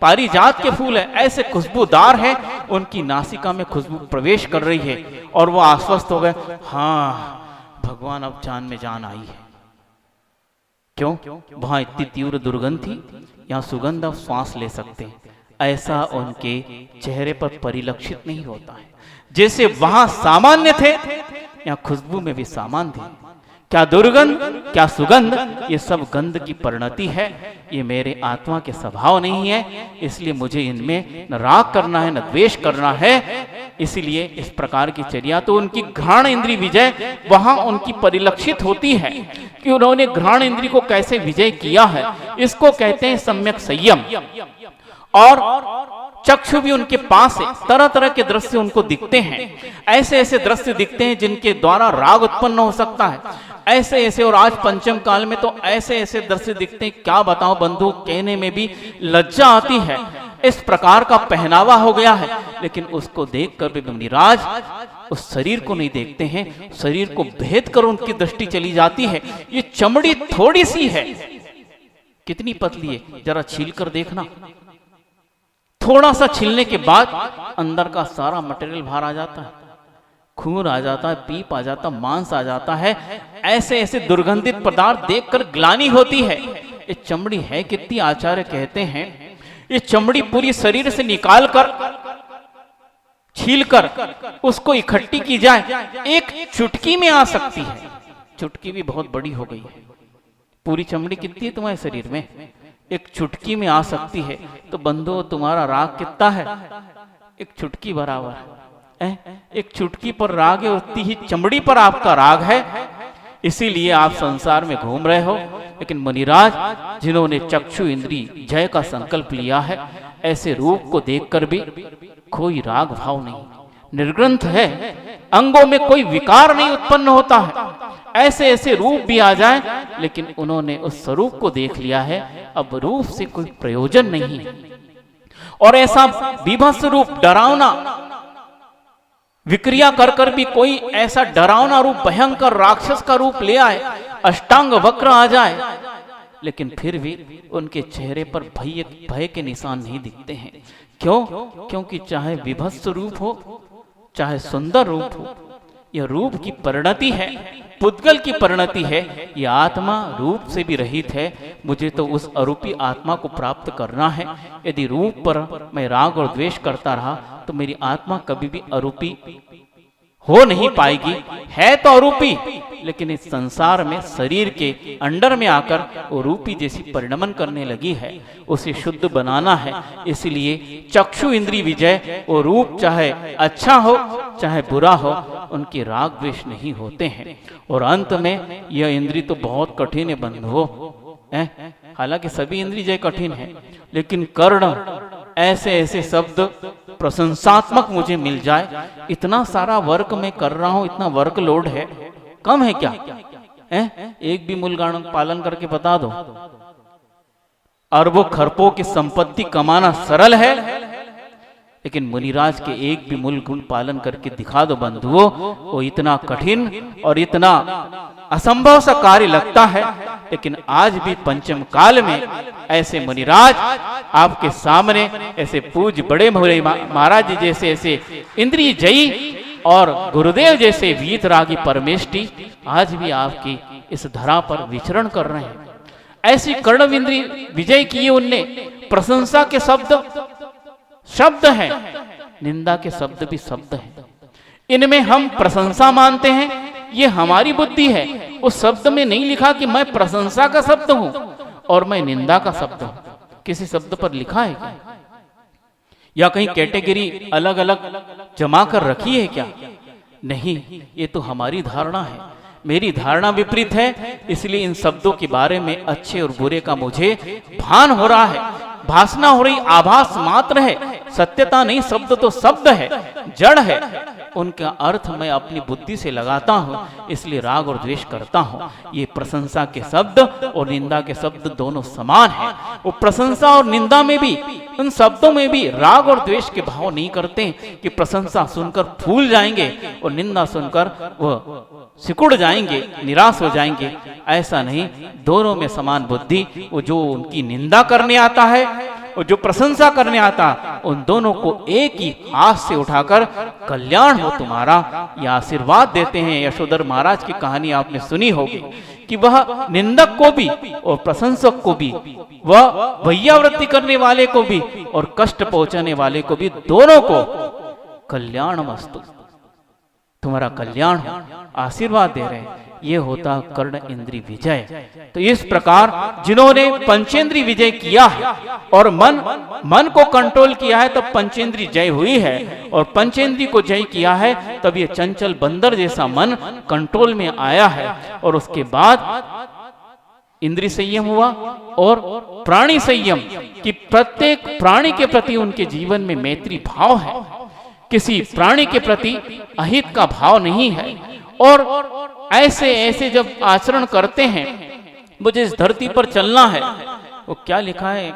पारिजात के फूल है, ऐसे खुशबूदार है, उनकी नासिका में खुशबू प्रवेश कर रही है और वो आश्वस्त हो गए, हाँ भगवान अब जान में जान आई है। क्यों? वहां इतनी तीव्र दुर्गंध थी, यहाँ सुगंध अब श्वास ले सकते हैं। ऐसा उनके चेहरे पर परिलक्षित नहीं होता है। जैसे वहां सामान्य थे, यहाँ खुशबू में भी सामान थी। क्या दुर्गंध, क्या सुगंध, ये सब गंध की परिणति है। ये मेरे आत्मा के स्वभाव नहीं है, इसलिए मुझे इनमें न राग करना है, न द्वेष करना है। इसलिए इस प्रकार की चर्या, तो उनकी घ्राण इंद्रिय विजय वहां उनकी परिलक्षित होती है कि उन्होंने घ्राण इंद्रिय को कैसे विजय किया है। इसको कहते हैं सम्यक संयम। और चक्षु भी उनके पास है, तरह तरह के दृश्य उनको दिखते हैं, ऐसे ऐसे दृश्य दिखते हैं जिनके द्वारा राग उत्पन्न हो सकता है, ऐसे ऐसे। और आज पंचम काल में तो ऐसे ऐसे दृश्य दिखते हैं, क्या बताओ बंधु, कहने में भी लज्जा आती है। इस प्रकार का पहनावा हो गया है, लेकिन उसको देखकर भी मुनिराज उस शरीर को नहीं देखते हैं, शरीर को भेद कर उनकी दृष्टि चली जाती है। ये चमड़ी थोड़ी सी है, कितनी पतली है, जरा छील कर देखना। थोड़ा सा छिलने के बाद अंदर का सारा मटेरियल बाहर आ जाता है, खून आ जाता है, पीप आ जाता है, मांस आ जाता है। ऐसे ऐसे दुर्गंधित पदार्थ देखकर ग्लानि होती है। ये चमड़ी है कितनी, आचार्य कहते हैं ये चमड़ी पूरी शरीर से निकाल कर, छील कर उसको इकट्ठी की जाए, एक चुटकी में आ सकती है। चुटकी भी बहुत बड़ी हो गई है। पूरी चमड़ी कितनी है तुम्हारे शरीर में, एक चुटकी में आ सकती है। तो बंधु तुम्हारा राग कितना है, एक चुटकी बराबर है। एक चुटकी पर राग है, उतनी ही चमड़ी पर आपका राग है। इसीलिए आप संसार में घूम रहे हो। लेकिन मुनिराज जिन्होंने चक्षु इंद्री जय का संकल्प लिया है, ऐसे रूप को देखकर भी कोई राग भाव नहीं, निर्ग्रंथ है, अंगों में कोई विकार नहीं उत्पन्न होता है। ऐसे ऐसे रूप भी आ जाए, लेकिन उन्होंने उस स्वरूप को देख लिया है, अब रूप से कोई प्रयोजन नहीं है। और ऐसा बीभत्स रूप, डरावना विक्रिया कर कर भी कोई ऐसा डरावना रूप, भयंकर राक्षस का रूप ले आए, अष्टांग वक्र आ जाए, लेकिन फिर भी उनके चेहरे पर भय के निशान नहीं दिखते हैं। क्यों? क्योंकि चाहे विभत्स रूप हो, चाहे सुंदर रूप हो, यह रूप की परिणति है, पुद्गल की परिणति है। यह आत्मा रूप से भी रहित है। मुझे तो उस अरूपी आत्मा को प्राप्त करना है। यदि रूप पर मैं राग और द्वेष करता रहा तो मेरी आत्मा कभी भी अरूपी हो नहीं पाएगी। है तो अरूपी, लेकिन इस संसार में शरीर के अंडर में आकर वो रूपी जैसी परिणमन करने लगी है। उसे शुद्ध बनाना है। इसलिए चक्षु इंद्री विजय, वो रूप चाहे अच्छा हो चाहे बुरा हो, उनके राग द्वेष नहीं होते हैं। और अंत में यह इंद्री तो बहुत कठिन है बंधुओ, हालांकि सभी इंद्री जय कठिन है, लेकिन कर्ण ऐसे ऐसे शब्द प्रशंसात्मक मुझे मिल जाए। इतना सारा वर्क मैं कर रहा हूं, इतना वर्क लोड है, कम है क्या? एक भी मूलगान पालन करके बता दो। अरबों खरबों की संपत्ति कमाना सरल है, लेकिन मुनिराज के एक भी मूल गुण पालन करके दिखा दो बंधुओं, वो इतना कठिन और इतना असंभव सा कार्य लगता है। लेकिन आज भी पंचम काल में ऐसे मुनिराज आपके सामने, ऐसे पूज बड़े मोरे महाराज जी जैसे ऐसे इंद्रिय जयी और गुरुदेव जैसे वीतरागी परमेष्टि आज भी आपकी इस धरा पर विचरण कर रहे हैं। ऐसी कर्णव इंद्रिय विजय किए उनने। प्रशंसा के शब्द हैं, निंदा के शब्द भी शब्द हैं। इनमें हम प्रशंसा मानते हैं, ये हमारी बुद्धि है। उस शब्द में नहीं लिखा कि मैं प्रशंसा का शब्द हूं और मैं निंदा का शब्द हूं। किसी शब्द पर लिखा है क्या? या कहीं कैटेगरी अलग अलग जमा कर रखी है क्या? नहीं, ये तो हमारी धारणा है। मेरी धारणा विपरीत है, इसलिए इन शब्दों के बारे में अच्छे और बुरे का मुझे भान हो रहा है। भासना हो रही, आभास मात्र है, सत्यता नहीं। शब्द तो शब्द है, जड़ है, उनका अर्थ मैं अपनी बुद्धि से लगाता हूं, इसलिए राग और द्वेष करता हूं। ये प्रशंसा के शब्द और निंदा के शब्द दोनों समान हैं। वो प्रशंसा और निंदा में भी, उन शब्दों में भी राग और द्वेष के भाव नहीं करते कि प्रशंसा सुनकर फूल जाएंगे और निंदा सुनकर वह सिकुड़ जाएंगे, निराश हो जाएंगे। ऐसा नहीं, दोनों में समान बुद्धि। वो जो उनकी निंदा करने आता है और जो प्रशंसा करने आता, उन दोनों को एक ही हाथ से उठाकर कल्याण हो तुम्हारा, यह आशीर्वाद देते हैं। यशोधर महाराज की कहानी आपने सुनी होगी कि वह निंदक को भी और प्रशंसक को भी, वह भैयावृत्ति करने वाले को भी और कष्ट पहुंचाने वाले को भी, दोनों को कल्याणमस्तु, तुम्हारा कल्याण हो, आशीर्वाद दे रहे हैं। ये होता कर्ण इंद्री विजय। तो इस प्रकार जिन्होंने पंचेंद्री विजय किया है और मन को कंट्रोल किया है, तब पंचेंद्री जय हुई है। और पंचेंद्री को जय किया है, तब ये चंचल बंदर जैसा मन कंट्रोल में आया है। और उसके बाद इंद्रिय संयम हुआ और प्राणी संयम, कि प्रत्येक प्राणी के प्रति उनके जीवन में मैत्री भाव है, किसी प्राणी के प्रति अहित का भाव नहीं है। और ऐसे ऐसे जब आचरण करते हैं, मुझे इस धरती पर चलना है, वो क्या लिखा है,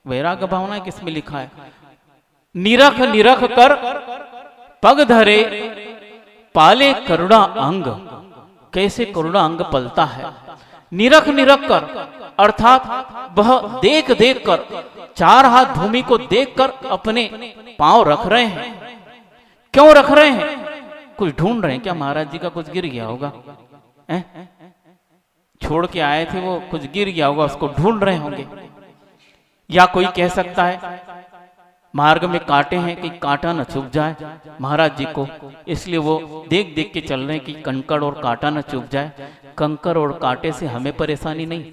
वैराग्य भावना किसमें लिखा है? निरख निरख कर पग धरे पाले करुणा अंग। कैसे करुणा अंग पलता है? निरख निरख कर, अर्थात वह देख देख कर, चार हाथ भूमि को देखकर अपने पांव रख रहे हैं। क्यों रख रहे हैं? कुछ ढूंढ रहे हैं क्या? महाराज जी का कुछ गिर गया होगा, छोड़ के आए थे, वो कुछ गिर गया होगा, उसको ढूंढ रहे होंगे। या कोई कह सकता है मार्ग में कांटे हैं कि कांटा न चुभ जाए महाराज जी को, इसलिए वो देख देख के चल रहे हैं कि कंकड़ और कांटा न चुभ जाए। कंकड़ और कांटे से हमें परेशानी नहीं,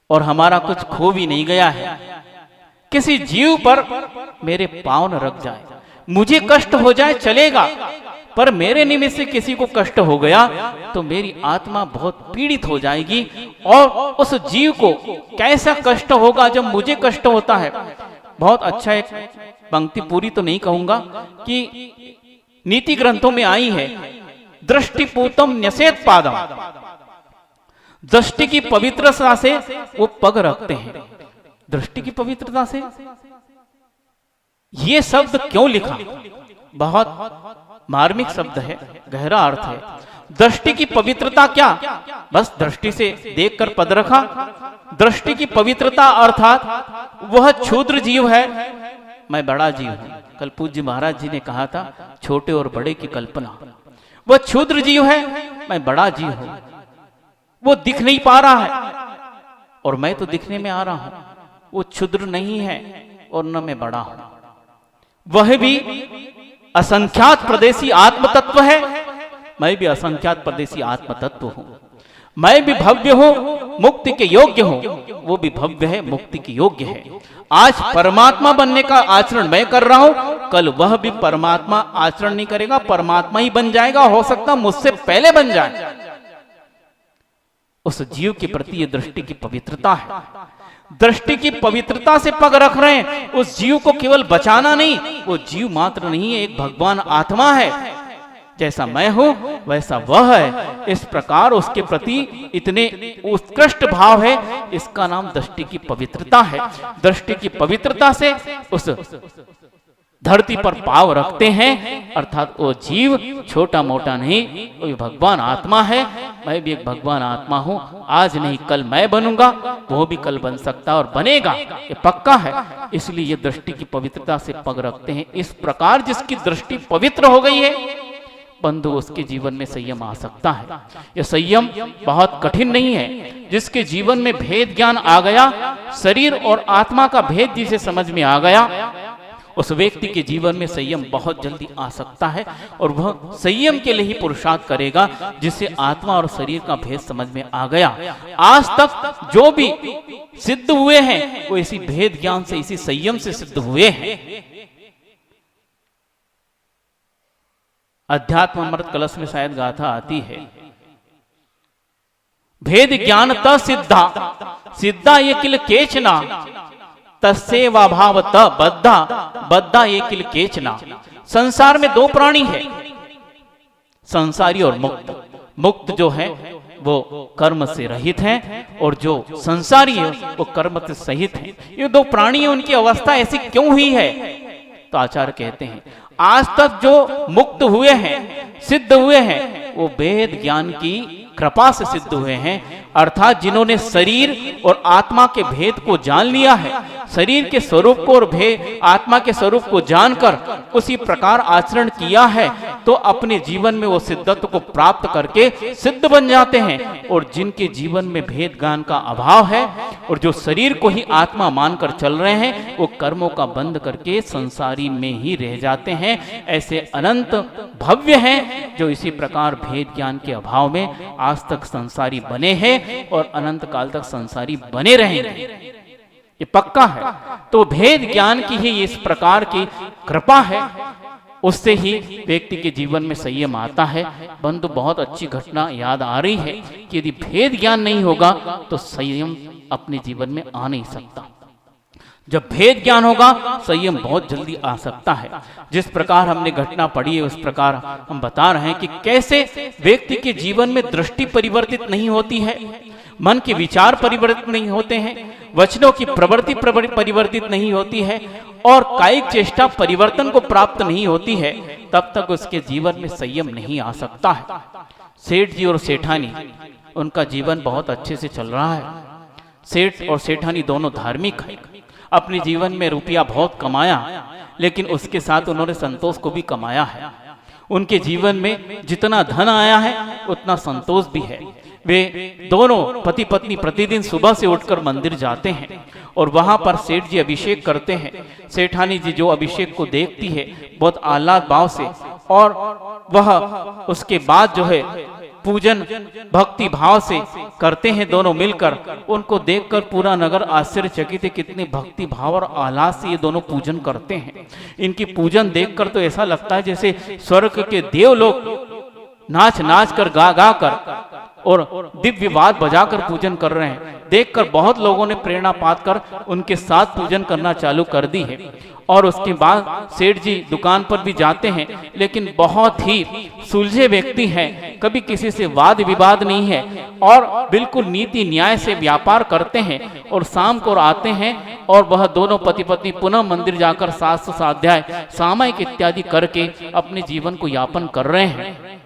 और हमारा कुछ खो भी नहीं गया है। किसी जीव पर मेरे पांव न रख जाए, मुझे कष्ट हो जाए चलेगा, पर मेरे निमित्त से किसी को कष्ट हो गया तो मेरी आत्मा बहुत पीड़ित हो जाएगी, और उस जीव को कैसा कष्ट होगा जब मुझे कष्ट होता है। बहुत अच्छा एक पंक्ति, पूरी तो नहीं कहूंगा, कि नीति ग्रंथों में आई है, दृष्टिपूतम न्यसेत पादम, दृष्टि की पवित्रता से वो पग रखते हैं। दृष्टि की पवित्रता से ये शब्द क्यों लिखा? बहुत मार्मिक शब्द है, गहरा अर्थ है। दृष्टि की पवित्रता क्या? बस दृष्टि से देखकर पद रखा। दृष्टि की पवित्रता अर्थात वह क्षुद्र जीव है, मैं बड़ा जीव हूं। कल पूज्य महाराज जी ने कहा था, छोटे और बड़े की कल्पना। वह क्षुद्र जीव है, मैं बड़ा जीव हूं। वो दिख नहीं पा रहा है और मैं तो दिखने में आ रहा हूं। वो क्षुद्र नहीं है और न मैं बड़ा हूं। वह भी असंख्यात प्रदेशी आत्म तत्व है, मैं भी असंख्यात प्रदेशी आत्म तत्व हूं। मैं भी भव्य हूं, मुक्ति के योग्य हूं, वो भी भव्य है, मुक्ति के योग्य है। आज परमात्मा बनने का आचरण मैं कर रहा हूं, कल वह भी परमात्मा आचरण नहीं करेगा, परमात्मा ही बन जाएगा। हो सकता मुझसे पहले बन जाए। उस जीव के प्रति ये दृष्टि की पवित्रता है। दृष्टि की पवित्रता से पग रख रहे हैं। उस जीव को केवल बचाना नहीं, वो जीव मात्र नहीं है, एक भगवान आत्मा है। जैसा मैं हूं वैसा वह है। इस प्रकार उसके प्रति इतने उत्कृष्ट भाव है, इसका नाम दृष्टि की पवित्रता है। दृष्टि की पवित्रता से उस धरती पर पाव रखते हैं, अर्थात वो जीव छोटा मोटा नहीं, वो भगवान आत्मा है। मैं भी एक भगवान आत्मा हूं। आज नहीं कल मैं बनूंगा, वो भी कल बन सकता और बनेगा, ये पक्का है। इसलिए ये दृष्टि की पवित्रता से पग रखते हैं। इस प्रकार जिसकी दृष्टि पवित्र हो गई है, बंधु उसके जीवन में संयम आ सकता है। यह संयम बहुत कठिन नहीं है। जिसके जीवन में भेद ज्ञान आ गया, शरीर और आत्मा का भेद जिसे समझ में आ गया, उस व्यक्ति के जीवन में संयम बहुत जल्दी आ सकता है। और वह संयम के लिए ही पुरुषार्थ करेगा, जिससे आत्मा और शरीर का भेद समझ में आ गया। आज तक जो भी सिद्ध हुए हैं वो इसी भेद ज्ञान से, इसी संयम से सिद्ध हुए हैं। अध्यात्म अमृत कलश में शायद गाथा आती है, भेद ज्ञान त सिद्धा सिद्धा ये किल केचना, तस्सेवा भाव त बद्धा बद्धा ये किल केचना। संसार में दो प्राणी है, संसारी और मुक्त। मुक्त जो है वो कर्म से रहित हैं, और जो संसारी है वो कर्म से सहित है। ये दो प्राणी, उनकी अवस्था ऐसी क्यों हुई है? तो आचार्य कहते हैं, आज तक जो मुक्त हुए हैं, सिद्ध हुए हैं, वो वेद ज्ञान की कृपा से सिद्ध हुए हैं। अर्थात जिन्होंने शरीर और आत्मा के भेद को जान लिया है, शरीर के स्वरूप को और भेद आत्मा के स्वरूप को जानकर उसी प्रकार आचरण किया है, तो अपने जीवन में वो सिद्धत्व को प्राप्त करके सिद्ध बन जाते हैं। और जिनके जीवन में भेद ज्ञान का अभाव है और जो शरीर को ही आत्मा मानकर चल रहे हैं, वो कर्मों का बंध करके संसारी में ही रह जाते हैं। ऐसे अनंत भव्य हैं जो इसी प्रकार भेद ज्ञान के अभाव में आज तक संसारी बने हैं और अनंत काल तक संसारी बने रहेंगे, ये पक्का है। तो भेद ज्ञान की ही इस प्रकार की कृपा है, उससे ही व्यक्ति के जीवन में संयम आता है। बंधु, बहुत अच्छी घटना याद आ रही है कि यदि भेद ज्ञान नहीं होगा तो संयम अपने जीवन में आ नहीं सकता। जब भेद ज्ञान होगा संयम बहुत जल्दी आ सकता है। जिस प्रकार हमने घटना पढ़ी है उस प्रकार हम बता रहे हैं कि कैसे व्यक्ति के जीवन में दृष्टि परिवर्तित नहीं होती है, मन के विचार परिवर्तित नहीं होते हैं, वचनों की प्रवृत्ति परिवर्तित नहीं होती है और कायिक चेष्टा परिवर्तन को प्राप्त नहीं होती है, तब तक उसके जीवन में संयम नहीं आ सकता है। सेठ जी और सेठानी, उनका जीवन बहुत अच्छे से चल रहा है। सेठ और सेठानी दोनों धार्मिक हैं, अपने जीवन में रुपया बहुत कमाया, लेकिन उसके साथ उन्होंने संतोष को भी कमाया है। उनके जीवन में जितना धन आया है उतना संतोष भी है। वे दोनों पति पत्नी प्रतिदिन सुबह से उठकर मंदिर जाते हैं और वहां पर सेठ जी अभिषेक करते हैं। सेठानी जी जो अभिषेक को देखती है बहुत आह्लाद भाव से, और वह उसके बाद जो है पूजन भक्ति भाव से करते हैं दोनों मिलकर। उनको देखकर पूरा नगर आश्चर्यचकित है, कितने भक्ति भाव और आह्लाद से ये दोनों पूजन करते हैं। इनकी पूजन देखकर तो ऐसा लगता है जैसे स्वर्ग के देव लोग नाच नाच कर गा गा कर और दिव्य वाद बजाकर पूजन कर रहे हैं। देखकर बहुत लोगों ने प्रेरणा पाकर उनके साथ पूजन करना चालू कर दी है। और उसके बाद सेठ जी दुकान पर भी जाते हैं, लेकिन बहुत ही सुलझे व्यक्ति हैं, कभी किसी से वाद विवाद नहीं है और बिल्कुल नीति न्याय से व्यापार करते हैं। और शाम को आते हैं और वह दोनों पति पत्नी पुनः मंदिर जाकर शास्त्र स्वाध्याय सामायिक इत्यादि करके अपने जीवन को यापन कर रहे हैं।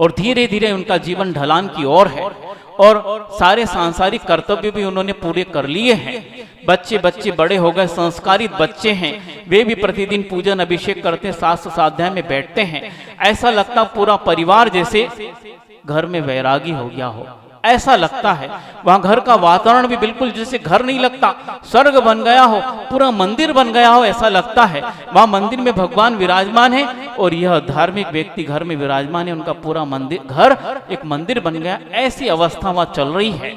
और धीरे धीरे उनका जीवन ढलान की ओर है और सारे सांसारिक कर्तव्य भी उन्होंने पूरे कर लिए हैं। बच्चे बच्चे बड़े हो गए, संस्कारित बच्चे हैं, वे भी प्रतिदिन पूजन अभिषेक करते हैं, शास्त्र स्वाध्याय में बैठते हैं। ऐसा लगता पूरा परिवार जैसे घर में वैरागी हो गया हो, ऐसा लगता है। वहां घर का वातावरण भी बिल्कुल जैसे घर नहीं लगता, स्वर्ग बन गया हो, पूरा मंदिर बन गया हो ऐसा लगता है। वहां मंदिर में भगवान विराजमान है और यह धार्मिक व्यक्ति घर में विराजमान है, उनका पूरा मंदिर घर एक मंदिर बन गया, ऐसी अवस्था वहां चल रही है।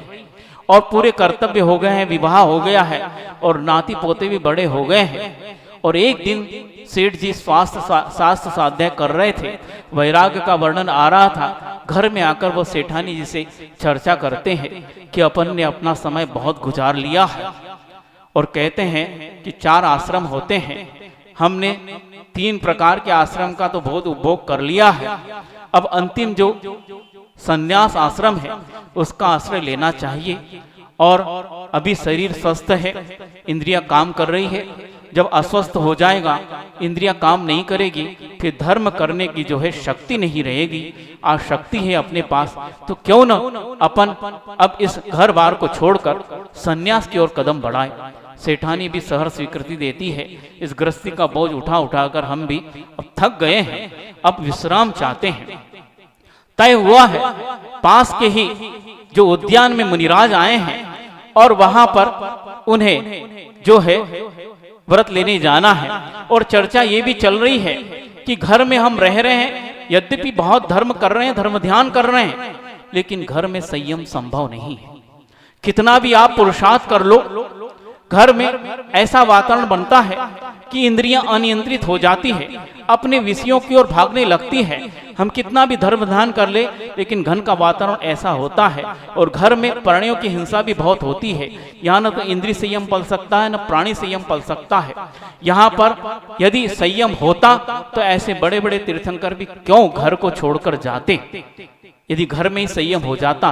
और पूरे कर्तव्य हो गए हैं, विवाह हो गया है और नाती पोते भी बड़े हो गए हैं। और एक दिन सेठ जी शास्त्र स्वाध्याय कर रहे थे, वैराग्य का वर्णन आ रहा था। घर में आकर वो सेठानी जी से चर्चा करते हैं कि अपन ने अपना समय बहुत गुजार लिया है और कहते हैं कि 4 आश्रम होते हैं, हमने 3 प्रकार के आश्रम का तो बहुत उपभोग कर लिया है। अब अंतिम जो संन्यास आश्रम है उसका आश्रय लेना चाहिए। और अभी शरीर स्वस्थ है, इंद्रियां काम कर रही है, जब अस्वस्थ हो जाएगा, इंद्रियां काम नहीं करेगी, फिर धर्म करने की जो है शक्ति नहीं रहेगी। आज शक्ति है अपने पास, तो क्यों न अपन अब इस घर बार को छोड़कर सन्यास की ओर कदम बढ़ाए। सेठानी भी सहर स्वीकृति देती है। इस गृहस्थी का बोझ उठा उठाकर हम भी अब थक गए हैं, अब विश्राम चाहते हैं। तय हुआ है पास के ही जो उद्यान में मुनिराज आए हैं और वहां पर उन्हें जो है व्रत लेने जाना है। और चर्चा ये भी चल रही है कि घर में हम रह रहे हैं, यद्यपि बहुत धर्म कर रहे हैं, धर्म ध्यान कर रहे हैं, लेकिन घर में संयम संभव नहीं है। कितना भी आप पुरुषार्थ कर लो, घर में ऐसा वातावरण बनता है कि इंद्रियां अनियंत्रित हो जाती है, अपने विषयों की ओर भागने लगती है। हम कितना भी धर्म ध्यान कर ले, लेकिन घर का वातावरण ऐसा होता है। और घर में प्राणियों की हिंसा भी बहुत होती है। यहाँ न तो इंद्रिय संयम पल सकता है, न प्राणी संयम पल सकता है। यहाँ पर यदि संयम होता तो ऐसे बड़े बड़े तीर्थंकर भी क्यों घर को छोड़कर जाते। यदि घर में ही संयम हो जाता,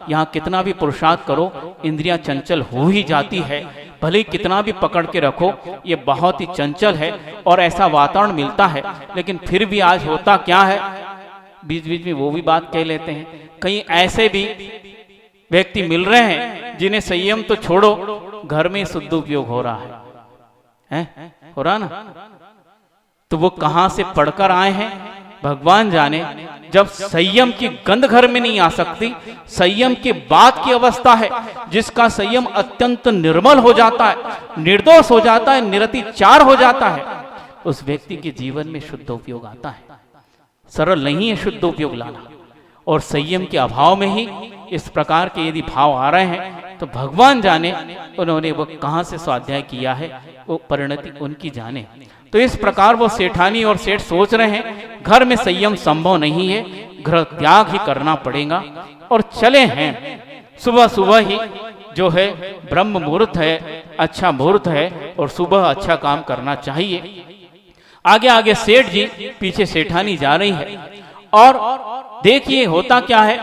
यहाँ कितना भी पुरुषार्थ करो, इंद्रियां चंचल हो ही जाती है। भले ही कितना भी पकड़ के रखो, ये बहुत ही चंचल है और ऐसा वातावरण मिलता है। लेकिन फिर भी आज होता क्या है, बीच बीच में वो भी बात कह लेते हैं। कहीं ऐसे भी व्यक्ति मिल रहे हैं जिन्हें संयम तो छोड़ो, घर में शुद्ध उपयोग हो रहा है, हो रहा ना। तो वो कहां से पढ़कर आए हैं भगवान जाने। जब संयम की गंध घर में नहीं आ सकती, संयम के बाद की अवस्था है जिसका संयम अत्यंत निर्मल हो जाता है, निर्दोष हो जाता है, निरतिचार हो जाता है, उस व्यक्ति के जीवन में शुद्ध उपयोग आता है। सरल नहीं है शुद्ध उपयोग लाना। और संयम के अभाव में ही इस प्रकार के यदि भाव आ रहे हैं तो भगवान जाने उन्होंने वो कहां से स्वाध्याय किया है, वो परिणति उनकी जाने। तो इस प्रकार वो सेठानी और सेठ सोच रहे हैं घर में संयम संभव नहीं है, गृह त्याग ही करना पड़ेगा। और चले हैं सुबह सुबह ही जो है ब्रह्म मुहूर्त है, अच्छा मुहूर्त है और सुबह अच्छा काम करना चाहिए। आगे आगे सेठ जी, पीछे सेठानी जा रही है। और देखिए होता क्या है,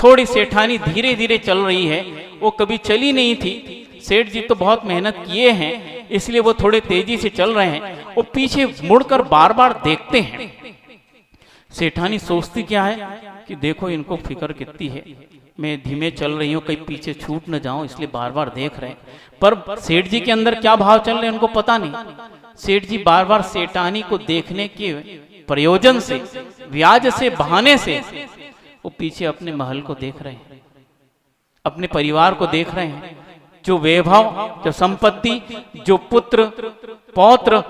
थोड़ी सेठानी धीरे धीरे चल रही है, वो कभी चली नहीं थी। सेठ जी तो बहुत मेहनत किए हैं, इसलिए वो थोड़े तेजी से चल रहे हैं। वो पीछे मुड़कर बार बार देखते हैं। सेठानी सोचती क्या है कि देखो इनको फिक्र कितनी है, मैं धीमे चल रही हूँ, कहीं पीछे छूट न जाऊं, इसलिए बार बार देख रहे हैं। पर सेठ जी के अंदर क्या भाव चल रहे हैं उनको पता नहीं। सेठ जी बार बार सेठानी को देखने के प्रयोजन से, व्याज से, बहाने से वो पीछे अपने महल को देख रहे हैं, अपने परिवार को देख रहे हैं। जो वैभव, जो संपत्ति, जो पुत्र पौत्र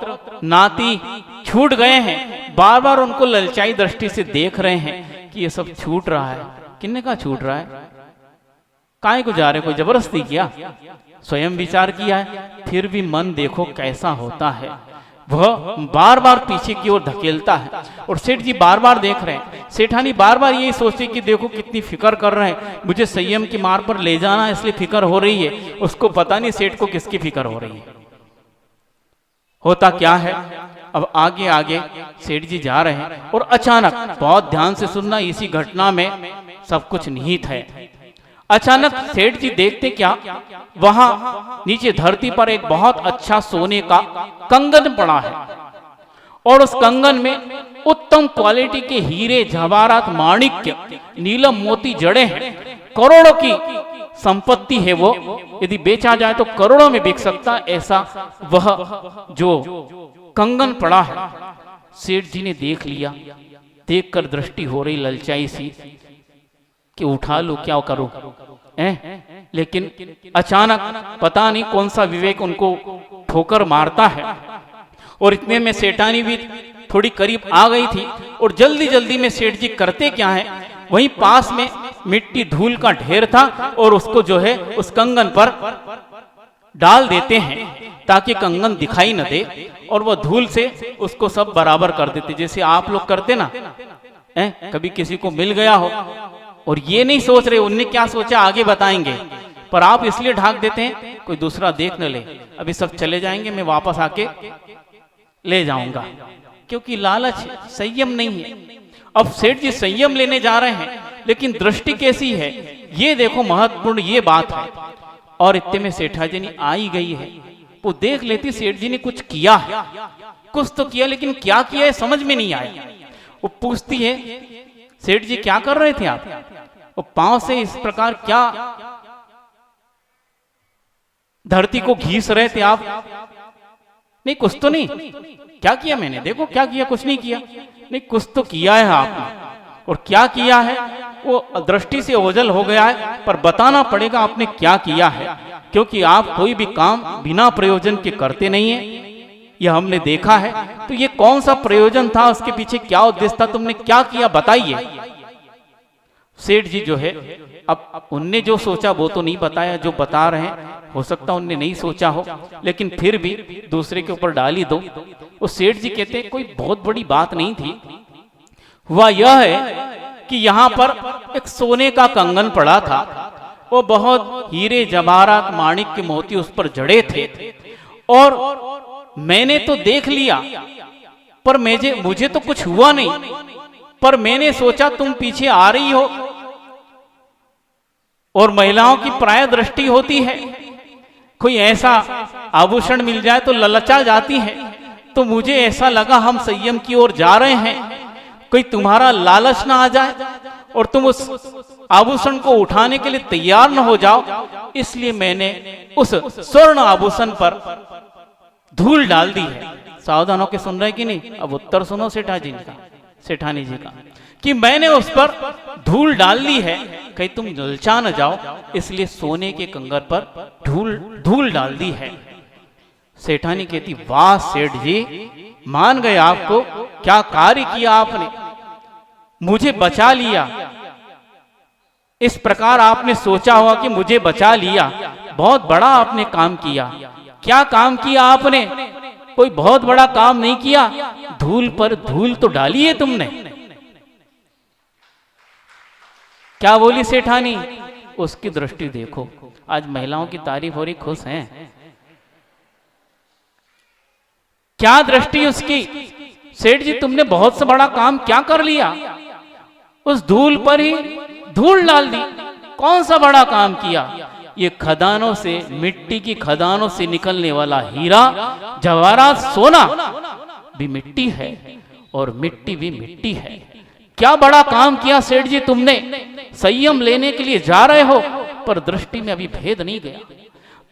नाती छूट गए हैं, बार बार उनको ललचाई दृष्टि से देख रहे हैं कि ये सब छूट रहा है, किन्ने का छूट रहा है, काहे को जा रहे, कोई जबरदस्ती किया, स्वयं विचार किया है। फिर भी मन देखो कैसा होता है, वह बार बार पीछे की ओर धकेलता है। और सेठ जी बार बार देख रहे हैं, सेठानी बार बार यही सोचती कि देखो कितनी फिक्र कर रहे हैं, मुझे संयम की मार्ग पर ले जाना इसलिए फिक्र हो रही है। उसको पता नहीं सेठ को किसकी फिक्र हो रही है। होता क्या है, अब आगे आगे सेठ जी जा रहे हैं और अचानक, बहुत ध्यान से सुनना, इसी घटना में सब कुछ निहित है। अचानक सेठ जी देखते क्या, वहां नीचे धरती पर एक बहुत अच्छा सोने का कंगन पड़ा है और उस कंगन में उत्तम क्वालिटी के हीरे, जवाहरात, माणिक्य, नीलम, मोती जड़े हैं। करोड़ों की संपत्ति है वो, यदि बेचा जाए तो करोड़ों में बिक सकता, ऐसा वह जो कंगन पड़ा है। सेठ जी ने देख लिया, देखकर दृष्टि हो रही ललचाई सी कि उठा लो, क्या करूं, लेकिन अचानक पता नहीं कौन सा विवेक उनको ठोकर मारता है। और इतने में सेठानी भी थोड़ी करीब आ गई थी और जल्दी जल्दी में सेठ जी करते क्या है, वहीं पास में मिट्टी धूल का ढेर था और उसको जो है उस कंगन पर डाल देते हैं ताकि कंगन दिखाई न दे, और वह धूल से उसको सब बराबर कर देते, जैसे आप लोग करते ना, कभी किसी को मिल गया हो और ये नहीं सोच रहे उनने क्या सोचा आगे बताएंगे, पर आप इसलिए ढाक देते हैं कोई दूसरा देख न ले, अभी सब चले जाएंगे, मैं वापस आके ले जाऊंगा, क्योंकि लालच, संयम नहीं है। अब सेठ जी संयम लेने जा रहे हैं, लेकिन दृष्टि कैसी है ये देखो, महत्वपूर्ण ये बात है। और इतने में सेठा जी ने आई गई है, वो देख लेती सेठ जी ने कुछ किया है, कुछ तो किया, लेकिन क्या किया है समझ में नहीं आया। वो पूछती है, सेठ जी क्या कर रहे थे आप, वो पांव से इस प्रकार क्या धरती को घीस रहे थे आप? नहीं कुछ तो नहीं, क्या किया मैंने, देखो क्या किया, कुछ नहीं किया। नहीं कुछ तो किया है आपने, और क्या किया है वो दृष्टि से ओझल हो गया है, पर बताना पड़ेगा आपने क्या किया है, क्योंकि आप कोई भी काम बिना प्रयोजन के करते नहीं है, यह हमने देखा है। तो ये कौन सा प्रयोजन था, उसके पीछे क्या उद्देश्य था, तुमने क्या किया बताइए। सेठ जी जो है, अब उनने जो सोचा वो तो नहीं बताया, जो बता रहे हैं हो सकता उनने नहीं सोचा हो, लेकिन फिर भी दूसरे के ऊपर डाल ही दो। वो सेठ जी कहते हैं कोई बहुत बड़ी बात नहीं थी, हुआ यह है कि यहाँ पर एक सोने का कंगन पड़ा था, वो बहुत हीरे, जवाहरात, माणिक्य, मोती उस पर जड़े थे, और मैंने तो देख लिया पर मुझे तो कुछ हुआ नहीं, पर मैंने सोचा तुम पीछे आ रही हो, और महिलाओं की प्राय दृष्टि होती है, कोई ऐसा आभूषण मिल जाए तो ललचा जाती है, तो मुझे ऐसा लगा हम संयम की ओर जा रहे हैं, कोई तुम्हारा लालच ना आ जाए और तुम उस आभूषण को उठाने के लिए तैयार न हो जाओ, इसलिए मैंने उस स्वर्ण आभूषण पर धूल डाल दी है। सावधान होकर सुन रहे कि नहीं, अब उत्तर सुनो सेठानी जी का, कि मैंने उस पर धूल डाल दी है, कहीं तुम ललचा न जाओ, इसलिए सोने के कंगर पर धूल डाल दी है। सेठानी कहती वाह सेठ जी, मान गए आपको, क्या कार्य किया आपने, मुझे बचा लिया। इस प्रकार आपने सोचा होगा कि मुझे बचा लिया, बहुत बड़ा आपने काम किया। क्या काम किया आपने? कोई बहुत बड़ा काम नहीं किया, धूल पर धूल तो डाली है तुमने। क्या बोली सेठानी? उसकी दृष्टि देखो, आज महिलाओं की तारीफ हो रही, खुश हैं, क्या दृष्टि उसकी। सेठ जी तुमने बहुत सा बड़ा काम क्या कर लिया, उस धूल पर ही धूल डाल दी, कौन सा बड़ा काम किया। ये खदानों से, मिट्टी की खदानों से निकलने वाला हीरा, जवाहरात, सोना भी मिट्टी है और मिट्टी भी मिट्टी है। क्या बड़ा काम किया सेठ जी तुमने। संयम लेने के लिए जा रहे हो, पर दृष्टि में अभी भेद नहीं गया।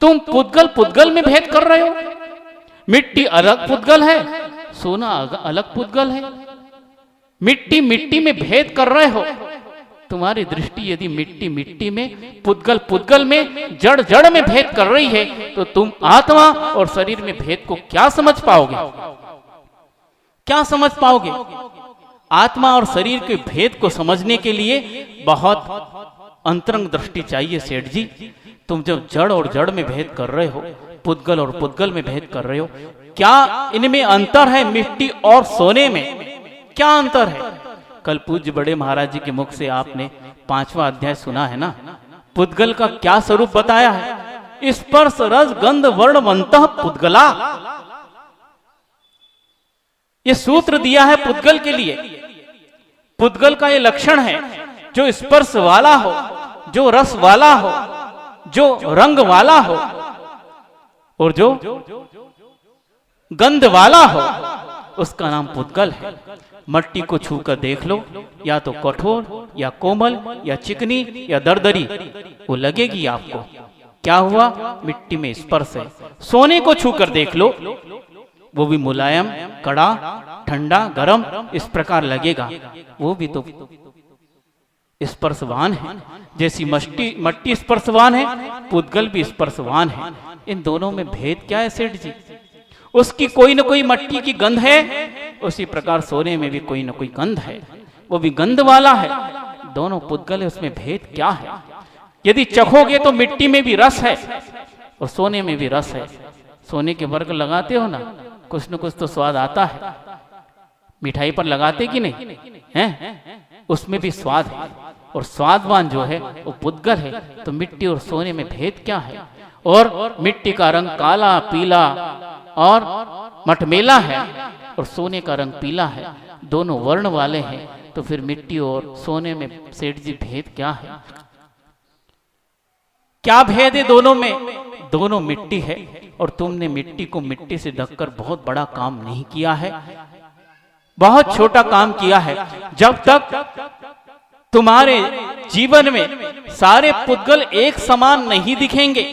तुम पुद्गल में भेद कर रहे हो। मिट्टी अलग पुद्गल है, सोना अलग पुद्गल है। मिट्टी में भेद कर रहे हो। तुम्हारी दृष्टि यदि मिट्टी में, पुद्गल में, जड़ में भेद कर रही है, तो तुम आत्मा और शरीर में भेद को क्या समझ पाओगे, क्या समझ पाओगे। आत्मा और शरीर के भेद को समझने के लिए बहुत अंतरंग दृष्टि चाहिए सेठ जी। तुम जब जड़ और जड़ में भेद कर रहे हो, पुद्गल और पुद्गल में भेद कर रहे हो, क्या इनमें अंतर है? मिट्टी और सोने में क्या अंतर है? कल पूज्य बड़े महाराज जी के मुख से आपने 5वां अध्याय सुना है ना। पुद्गल का क्या स्वरूप बताया है? स्पर्श रस गंध वर्ण मंतः पुद्गला, ये सूत्र दिया है पुद्गल के लिए। पुद्गल का ये लक्षण है, जो स्पर्श वाला हो, जो रस वाला हो, जो रंग वाला हो और जो गंध वाला हो, उसका नाम पुद्गल है। मट्टी को छूकर देख लो, या तो कठोर या कोमल या चिकनी या दरदरी, वो लगेगी आपको। क्या हुआ? मिट्टी में स्पर्श है। सोने को छूकर देख लो, वो भी मुलायम, कड़ा, ठंडा, गरम इस प्रकार लगेगा, वो भी तो स्पर्शवान है। जैसी मट्टी स्पर्शवान है, पुद्गल भी स्पर्शवान है। इन दोनों में भेद क्या है सेठ जी? उसकी कोई न कोई मट्टी की गंध है, उसी प्रकार सोने में भी कोई न कोई गंध है, वो भी गंध वाला है। दोनों पुद्गल है, उसमें भेद क्या है? यदि चखोगे तो मिट्टी में भी रस है और सोने में भी रस है। सोने के वर्ग लगाते हो ना, कुछ न कुछ तो स्वाद आता है। मिठाई पर लगाते कि नहीं हैं? उसमें भी स्वाद है, और स्वादवान जो है वो पुद्गल है। तो मिट्टी और सोने में भेद क्या है? और मिट्टी का रंग काला, पीला और मटमेला है, और सोने का रंग पीला है। दोनों वर्ण वाले हैं, तो फिर मिट्टी और सोने में सेठ जी भेद क्या है? क्या भेद है दोनों में? दोनों मिट्टी है, और तुमने मिट्टी को मिट्टी से ढककर बहुत बड़ा काम नहीं किया है, बहुत छोटा काम किया है। जब तक तुम्हारे जीवन में सारे पुद्गल एक समान नहीं दिखेंगे,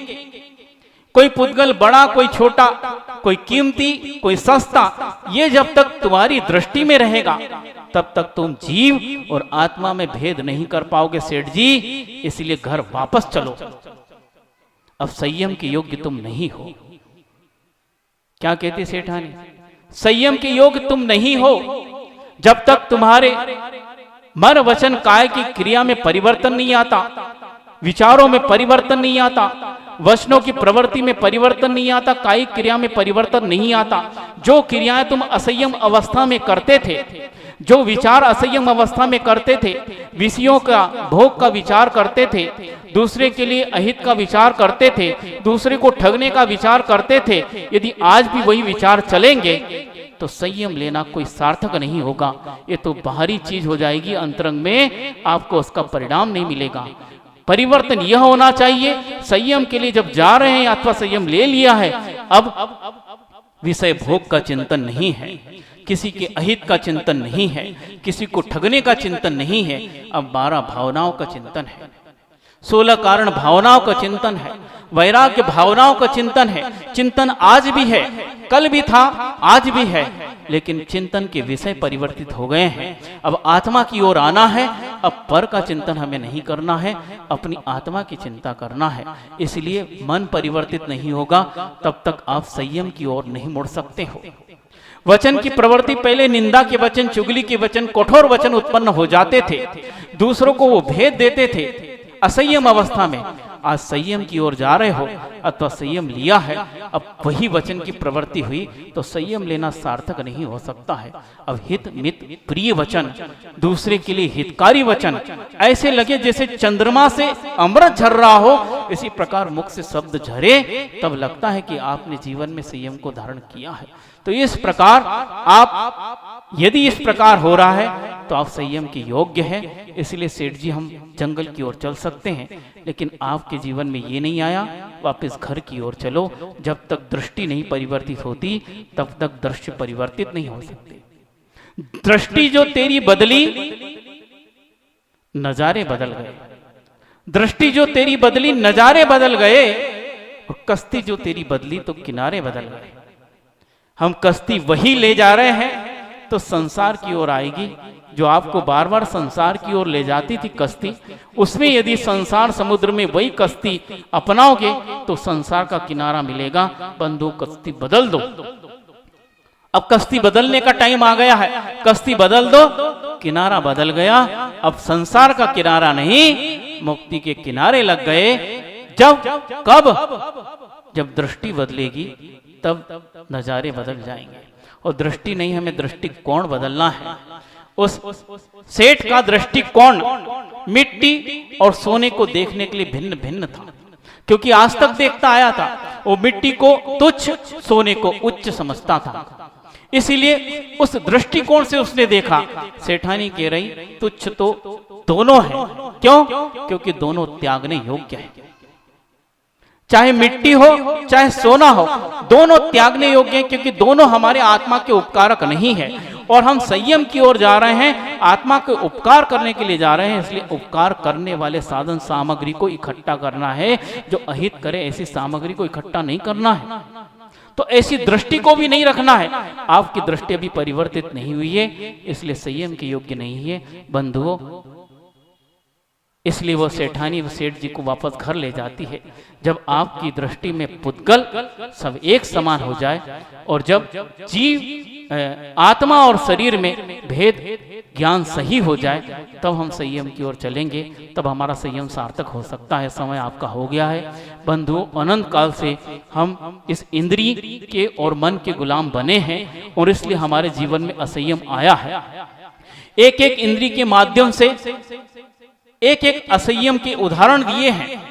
कोई पुद्गल बड़ा, कोई छोटा, कोई कीमती, कोई सस्ता, ये जब तक तुम्हारी दृष्टि में रहेगा, तब तक तुम जीव और आत्मा में भेद नहीं कर पाओगे सेठ जी। इसलिए घर वापस चलो, अब संयम के योग्य तुम नहीं हो। क्या कहते सेठानी? संयम के योग्य तुम नहीं हो जब तक तुम्हारे मन वचन काय की क्रिया में परिवर्तन नहीं आता, विचारों में परिवर्तन नहीं आता, वचनों की प्रवृत्ति में परिवर्तन नहीं आता, कायिक क्रिया में परिवर्तन नहीं आता। जो क्रियाएं तुम असंयम अवस्था में करते थे, जो विचार असंयम अवस्था में करते थे, विषयों का भोग का विचार करते थे, दूसरे के लिए अहित का विचार करते थे, दूसरे को ठगने का विचार करते थे, यदि आज भी वही विचार चलेंगे तो संयम लेना कोई सार्थक नहीं होगा। ये तो बाहरी चीज हो जाएगी, अंतरंग में आपको उसका परिणाम नहीं मिलेगा। परिवर्तन यह होना चाहिए, संयम के लिए जब जा रहे हैं अथवा संयम ले लिया है, अब विषय भोग का चिंतन नहीं है, किसी के अहित का चिंतन नहीं है, किसी को ठगने का चिंतन नहीं है। अब 12 भावनाओं का चिंतन है, 16 कारण भावनाओं का चिंतन है, वैराग्य भावनाओं का चिंतन है। चिंतन आज भी है, कल भी था, आज भी है, लेकिन चिंतन के विषय परिवर्तित हो गए हैं। अब आत्मा की ओर आना है, अब पर का चिंतन हमें नहीं करना है, अपनी आत्मा की चिंता करना है। इसलिए मन परिवर्तित नहीं होगा तब तक आप संयम की ओर नहीं मुड़ सकते हो। वचन की प्रवृत्ति, पहले निंदा के वचन, चुगली के वचन, कठोर वचन उत्पन्न हो जाते थे, दूसरों को वो भेद देते थे असंयम अवस्था में। आज संयम की ओर जा रहे हो अथवा संयम लिया है, अब वही वचन की प्रवृत्ति हुई तो संयम लेना सार्थक नहीं हो सकता है। अब हित मित प्रिय वचन, दूसरे के लिए हितकारी वचन, ऐसे लगे जैसे चंद्रमा से अमृत झर रहा हो, इसी प्रकार मुख से शब्द झरे, तब लगता है कि आपने जीवन में संयम को धारण किया है। तो इस प्रकार आप यदि इस प्रकार हो रहा है तो आप संयम के योग्य है। इसलिए सेठ जी हम जंगल की ओर चल सकते हैं, लेकिन आपके जीवन में ये नहीं आया, वापस घर की ओर चलो। जब तक दृष्टि नहीं परिवर्तित होती तब तक दृश्य परिवर्तित नहीं हो सकते। दृष्टि जो तेरी बदली, नजारे बदल गए। दृष्टि जो तेरी बदली, नजारे बदल गए। और कश्ती जो तेरी बदली तो किनारे बदल गए। हम कश्ती वही ले जा रहे हैं तो संसार की ओर आएगी, जो आपको बार बार संसार की ओर ले जाती थी कश्ती, उसमें यदि संसार समुद्र में वही कश्ती अपनाओगे तो संसार का किनारा मिलेगा। बंधु कश्ती बदल दो। अब कश्ती बदलने का टाइम आ गया है, कश्ती बदल दो, किनारा बदल गया। अब संसार का किनारा नहीं, मुक्ति के किनारे लग गए। जब कब जब दृष्टि बदलेगी तब नजारे बदल जाएंगे। और दृष्टि नहीं, हमें दृष्टिकोण बदलना है। उस सेठ का दृष्टिकोण मिट्टी और सोने को देखने के लिए भिन्न भिन्न था, क्योंकि आज तक देखता आया था। वो मिट्टी को तुच्छ, सोने को उच्च समझता था। इसीलिए उस दृष्टिकोण से उसने देखा। सेठानी कह रही तुच्छ तो दोनों है। क्यों? क्योंकि दोनों त्यागने योग्य है। चाहे मिट्टी हो चाहे सोना हो, दोनों त्यागने योग्य हैं, क्योंकि दोनों हमारे आत्मा के उपकारक नहीं है। और हम संयम की ओर जा रहे हैं, आत्मा के उपकार करने के लिए जा रहे हैं। इसलिए उपकार करने वाले साधन सामग्री को इकट्ठा करना है। जो अहित करे ऐसी सामग्री को इकट्ठा नहीं करना है। तो ऐसी दृष्टि को भी नहीं रखना है। आपकी दृष्टि अभी परिवर्तित नहीं हुई है, इसलिए संयम के योग्य नहीं है बंधुओं। इसलिए वो सेठानी सेठ जी को वापस घर ले जाती है। जब आपकी दृष्टि में पुद्गल सब एक समान हो जाए और जब जीव आत्मा और शरीर में भेद ज्ञान सही हो जाए, तब हम संयम की ओर चलेंगे, तब हमारा संयम सार्थक हो सकता है। समय आपका हो गया है बंधुओं। अनंत काल से हम इस इंद्रिय के और मन के गुलाम बने हैं और इसलिए हमारे जीवन में असंयम आया है। एक एक इंद्रिय के माध्यम से एक एक असंयम के उदाहरण दिए हैं।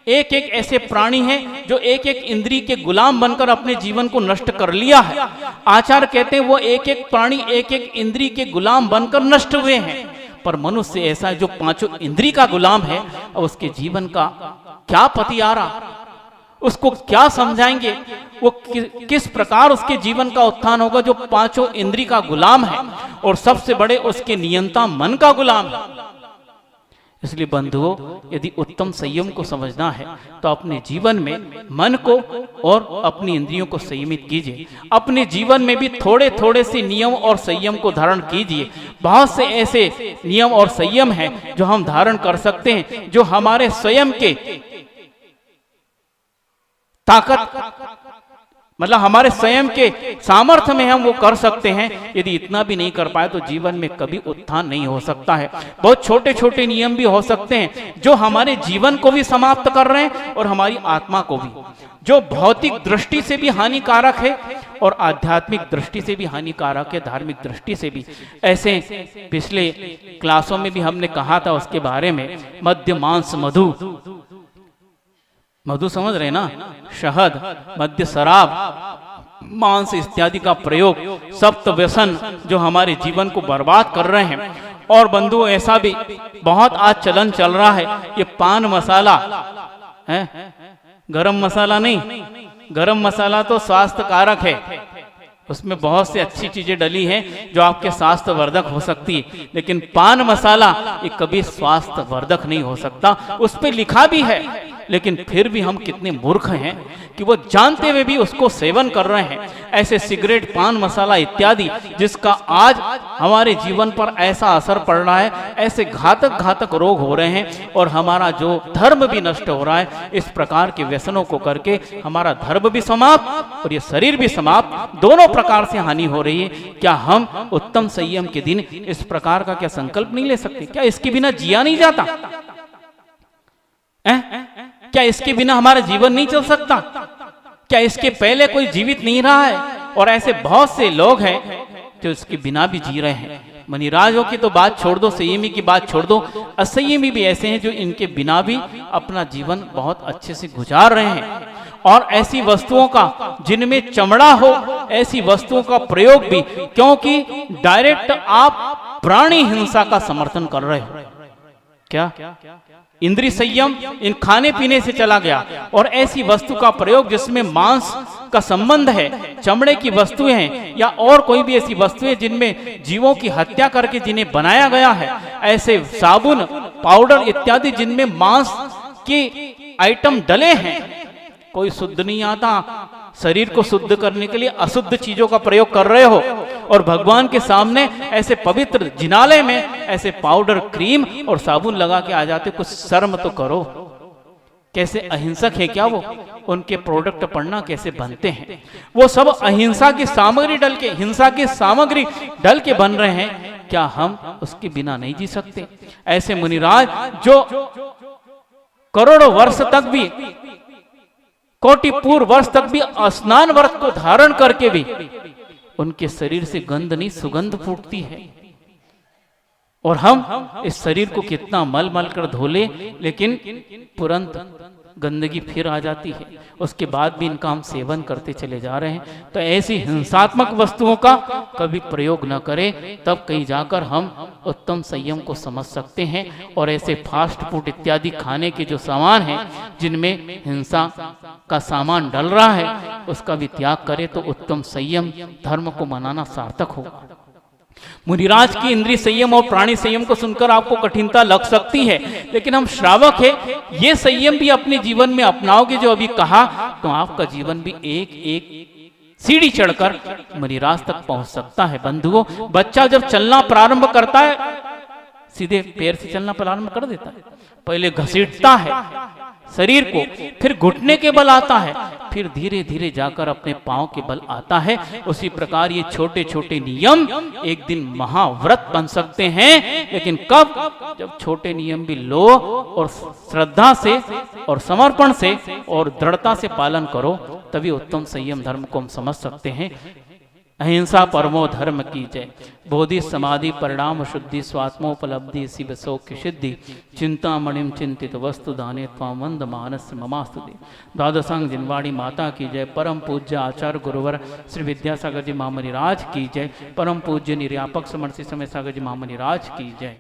एक एक ऐसे प्राणी हैं जो एक एक इंद्रिय के गुलाम बनकर अपने जीवन को नष्ट कर लिया है। आचार्य कहते हैं वो एक एक प्राणी एक एक इंद्रिय के गुलाम बनकर नष्ट हुए हैं। पर मनुष्य ऐसा है जो पांचों इंद्रिय का गुलाम है, और उसके जीवन का क्या पतियारा, उसको क्या समझाएंगे, वो किस प्रकार उसके जीवन का उत्थान होगा जो पांचों इंद्रिय का गुलाम है और सबसे बड़े उसके नियंता मन का गुलाम है। इसलिए बंधुओं, यदि उत्तम संयम को समझना है तो अपने जीवन में मन को और अपनी इंद्रियों को संयमित कीजिए। अपने जीवन में भी थोड़े थोड़े से नियम और संयम को धारण कीजिए। बहुत से ऐसे नियम और संयम हैं जो हम धारण कर सकते हैं, जो हमारे स्वयं के ताकत मतलब हमारे स्वयं के सामर्थ्य में हम वो कर सकते हैं। यदि इतना भी नहीं कर पाए तो जीवन में कभी उत्थान नहीं हो सकता है। बहुत छोटे छोटे नियम भी हो सकते हैं जो हमारे जीवन को भी समाप्त कर रहे हैं और हमारी आत्मा को भी, जो भौतिक दृष्टि से भी हानिकारक है और आध्यात्मिक दृष्टि से भी हानिकारक है, धार्मिक दृष्टि से भी। ऐसे पिछले क्लासों में भी हमने कहा था उसके बारे में। मद्य मांस मधु, मधु समझ रहे ना, शहद, मद्य, शराब, मांस इत्यादि का प्रयोग, सप्त व्यसन जो हमारे जीवन को बर्बाद कर रहे हैं। और बंधुओं, ऐसा भी बहुत आज चलन चल रहा है, ये पान मसाला है, गरम मसाला नहीं। गरम मसाला तो स्वास्थ्य कारक है, उसमें बहुत सी अच्छी चीजें डली हैं जो आपके स्वास्थ्य वर्धक हो सकती है, लेकिन पान मसाला ये कभी स्वास्थ्य वर्धक नहीं हो सकता। उस पर लिखा भी है, लेकिन फिर भी हम कितने मूर्ख हैं कि वो जानते हुए भी उसको सेवन कर रहे हैं। ऐसे सिगरेट, पान मसाला इत्यादि जिसका आज हमारे जीवन पर ऐसा असर पड़ रहा है, ऐसे घातक घातक रोग हो रहे हैं और हमारा जो धर्म भी नष्ट हो रहा है। इस प्रकार के व्यसनों को करके हमारा धर्म भी समाप्त और ये शरीर भी समाप्त, दोनों प्रकार से हानि हो रही है। क्या हम उत्तम संयम के दिन इस प्रकार का क्या संकल्प नहीं ले सकते? क्या इसके बिना जिया नहीं जाता? क्या इसके बिना हमारा जीवन नहीं चल सकता? क्या इसके पहले कोई जीवित नहीं रहा है? और ऐसे बहुत से लोग हैं जो इसके बिना भी जी रहे हैं। मनिराजों की तो बात छोड़ दो, संयमी की बात छोड़ दो, असंयमी भी ऐसे हैं जो इनके बिना भी अपना जीवन बहुत अच्छे से गुजार रहे हैं। और ऐसी वस्तुओं का जिनमें चमड़ा हो, ऐसी वस्तुओं का प्रयोग भी, क्योंकि डायरेक्ट आप प्राणी हिंसा का समर्थन कर रहे हो। क्या इंद्रिय संयम इन खाने पीने से चला गया और ऐसी वस्तु का प्रयोग जिसमें मांस का संबंध है, चमड़े की वस्तुएं हैं या और कोई भी ऐसी वस्तुएं जिनमें जीवों की हत्या करके जिन्हें बनाया गया है, ऐसे साबुन, पाउडर इत्यादि जिनमें मांस के आइटम डले हैं, कोई शुद्ध नहीं आता। शरीर को शुद्ध करने के लिए अशुद्ध चीजों का प्रयोग कर रहे हो और भगवान के सामने ऐसे पवित्र जिनालय में ऐसे पाउडर, क्रीम और साबुन लगा के आ जाते। कुछ शर्म तो करो। कैसे अहिंसक है क्या वो, उनके प्रोडक्ट पढ़ना कैसे बनते हैं, वो सब अहिंसा की सामग्री डल के, हिंसा की सामग्री डल के बन रहे हैं। क्या हम उसके बिना नहीं जी सकते? ऐसे मुनिराज जो करोड़ों वर्ष तक भी, कोटि पूर्व वर्ष तक भी स्नान व्रत को धारण करके भी उनके शरीर से गंध नहीं सुगंध फूटती है। और हम इस शरीर को कितना मल मल कर धो ले, लेकिन तुरंत गंदगी फिर आ जाती है, उसके बाद भी इनका हम सेवन करते चले जा रहे हैं। तो ऐसी हिंसात्मक वस्तुओं का कभी प्रयोग न करें, तब कहीं जाकर हम उत्तम संयम को समझ सकते हैं। और ऐसे फास्ट फूड इत्यादि खाने के जो सामान हैं, जिनमें हिंसा का सामान डल रहा है, उसका भी त्याग करें तो उत्तम संयम धर्म को मनाना सार्थक होगा। मुनिराज की इंद्रिय संयम और प्राणी संयम को सुनकर आपको कठिनता लग सकती है, लेकिन हम श्रावक हैं, ये संयम भी अपने जीवन में अपनाओगे जो अभी कहा, तो आपका जीवन भी एक एक सीढ़ी चढ़कर मुनिराज तक पहुंच सकता है। बंधुओं, बच्चा जब चलना प्रारंभ करता है, सीधे पैर से चलना प्रारंभ कर देता है, पहले घसीटता है शरीर को, फिर घुटने के बल आता है, फिर धीरे धीरे जाकर अपने पांव के बल आता है। उसी प्रकार ये छोटे छोटे नियम एक दिन महाव्रत बन सकते हैं, लेकिन कब? जब छोटे नियम भी लो और श्रद्धा से और समर्पण से और दृढ़ता से पालन करो, तभी उत्तम संयम धर्म को हम समझ सकते हैं। अहिंसा परमो धर्म की जय। बोधि समाधि परिणाम शुद्धि स्वात्मोपलब्धि शिव सौख्य सिद्धि चिंतामणिम चिंतित वस्तु दाने त्वाम वंद मानस ममास्तुति। द्वादशांग जिनवाड़ी माता की जय। परम पूज्य आचार्य गुरुवर श्री विद्यासागर जी महामुनि राज की जय। परम पूज्य निर्यापक समर्थ समय सागर जी महामुनि राज की जय।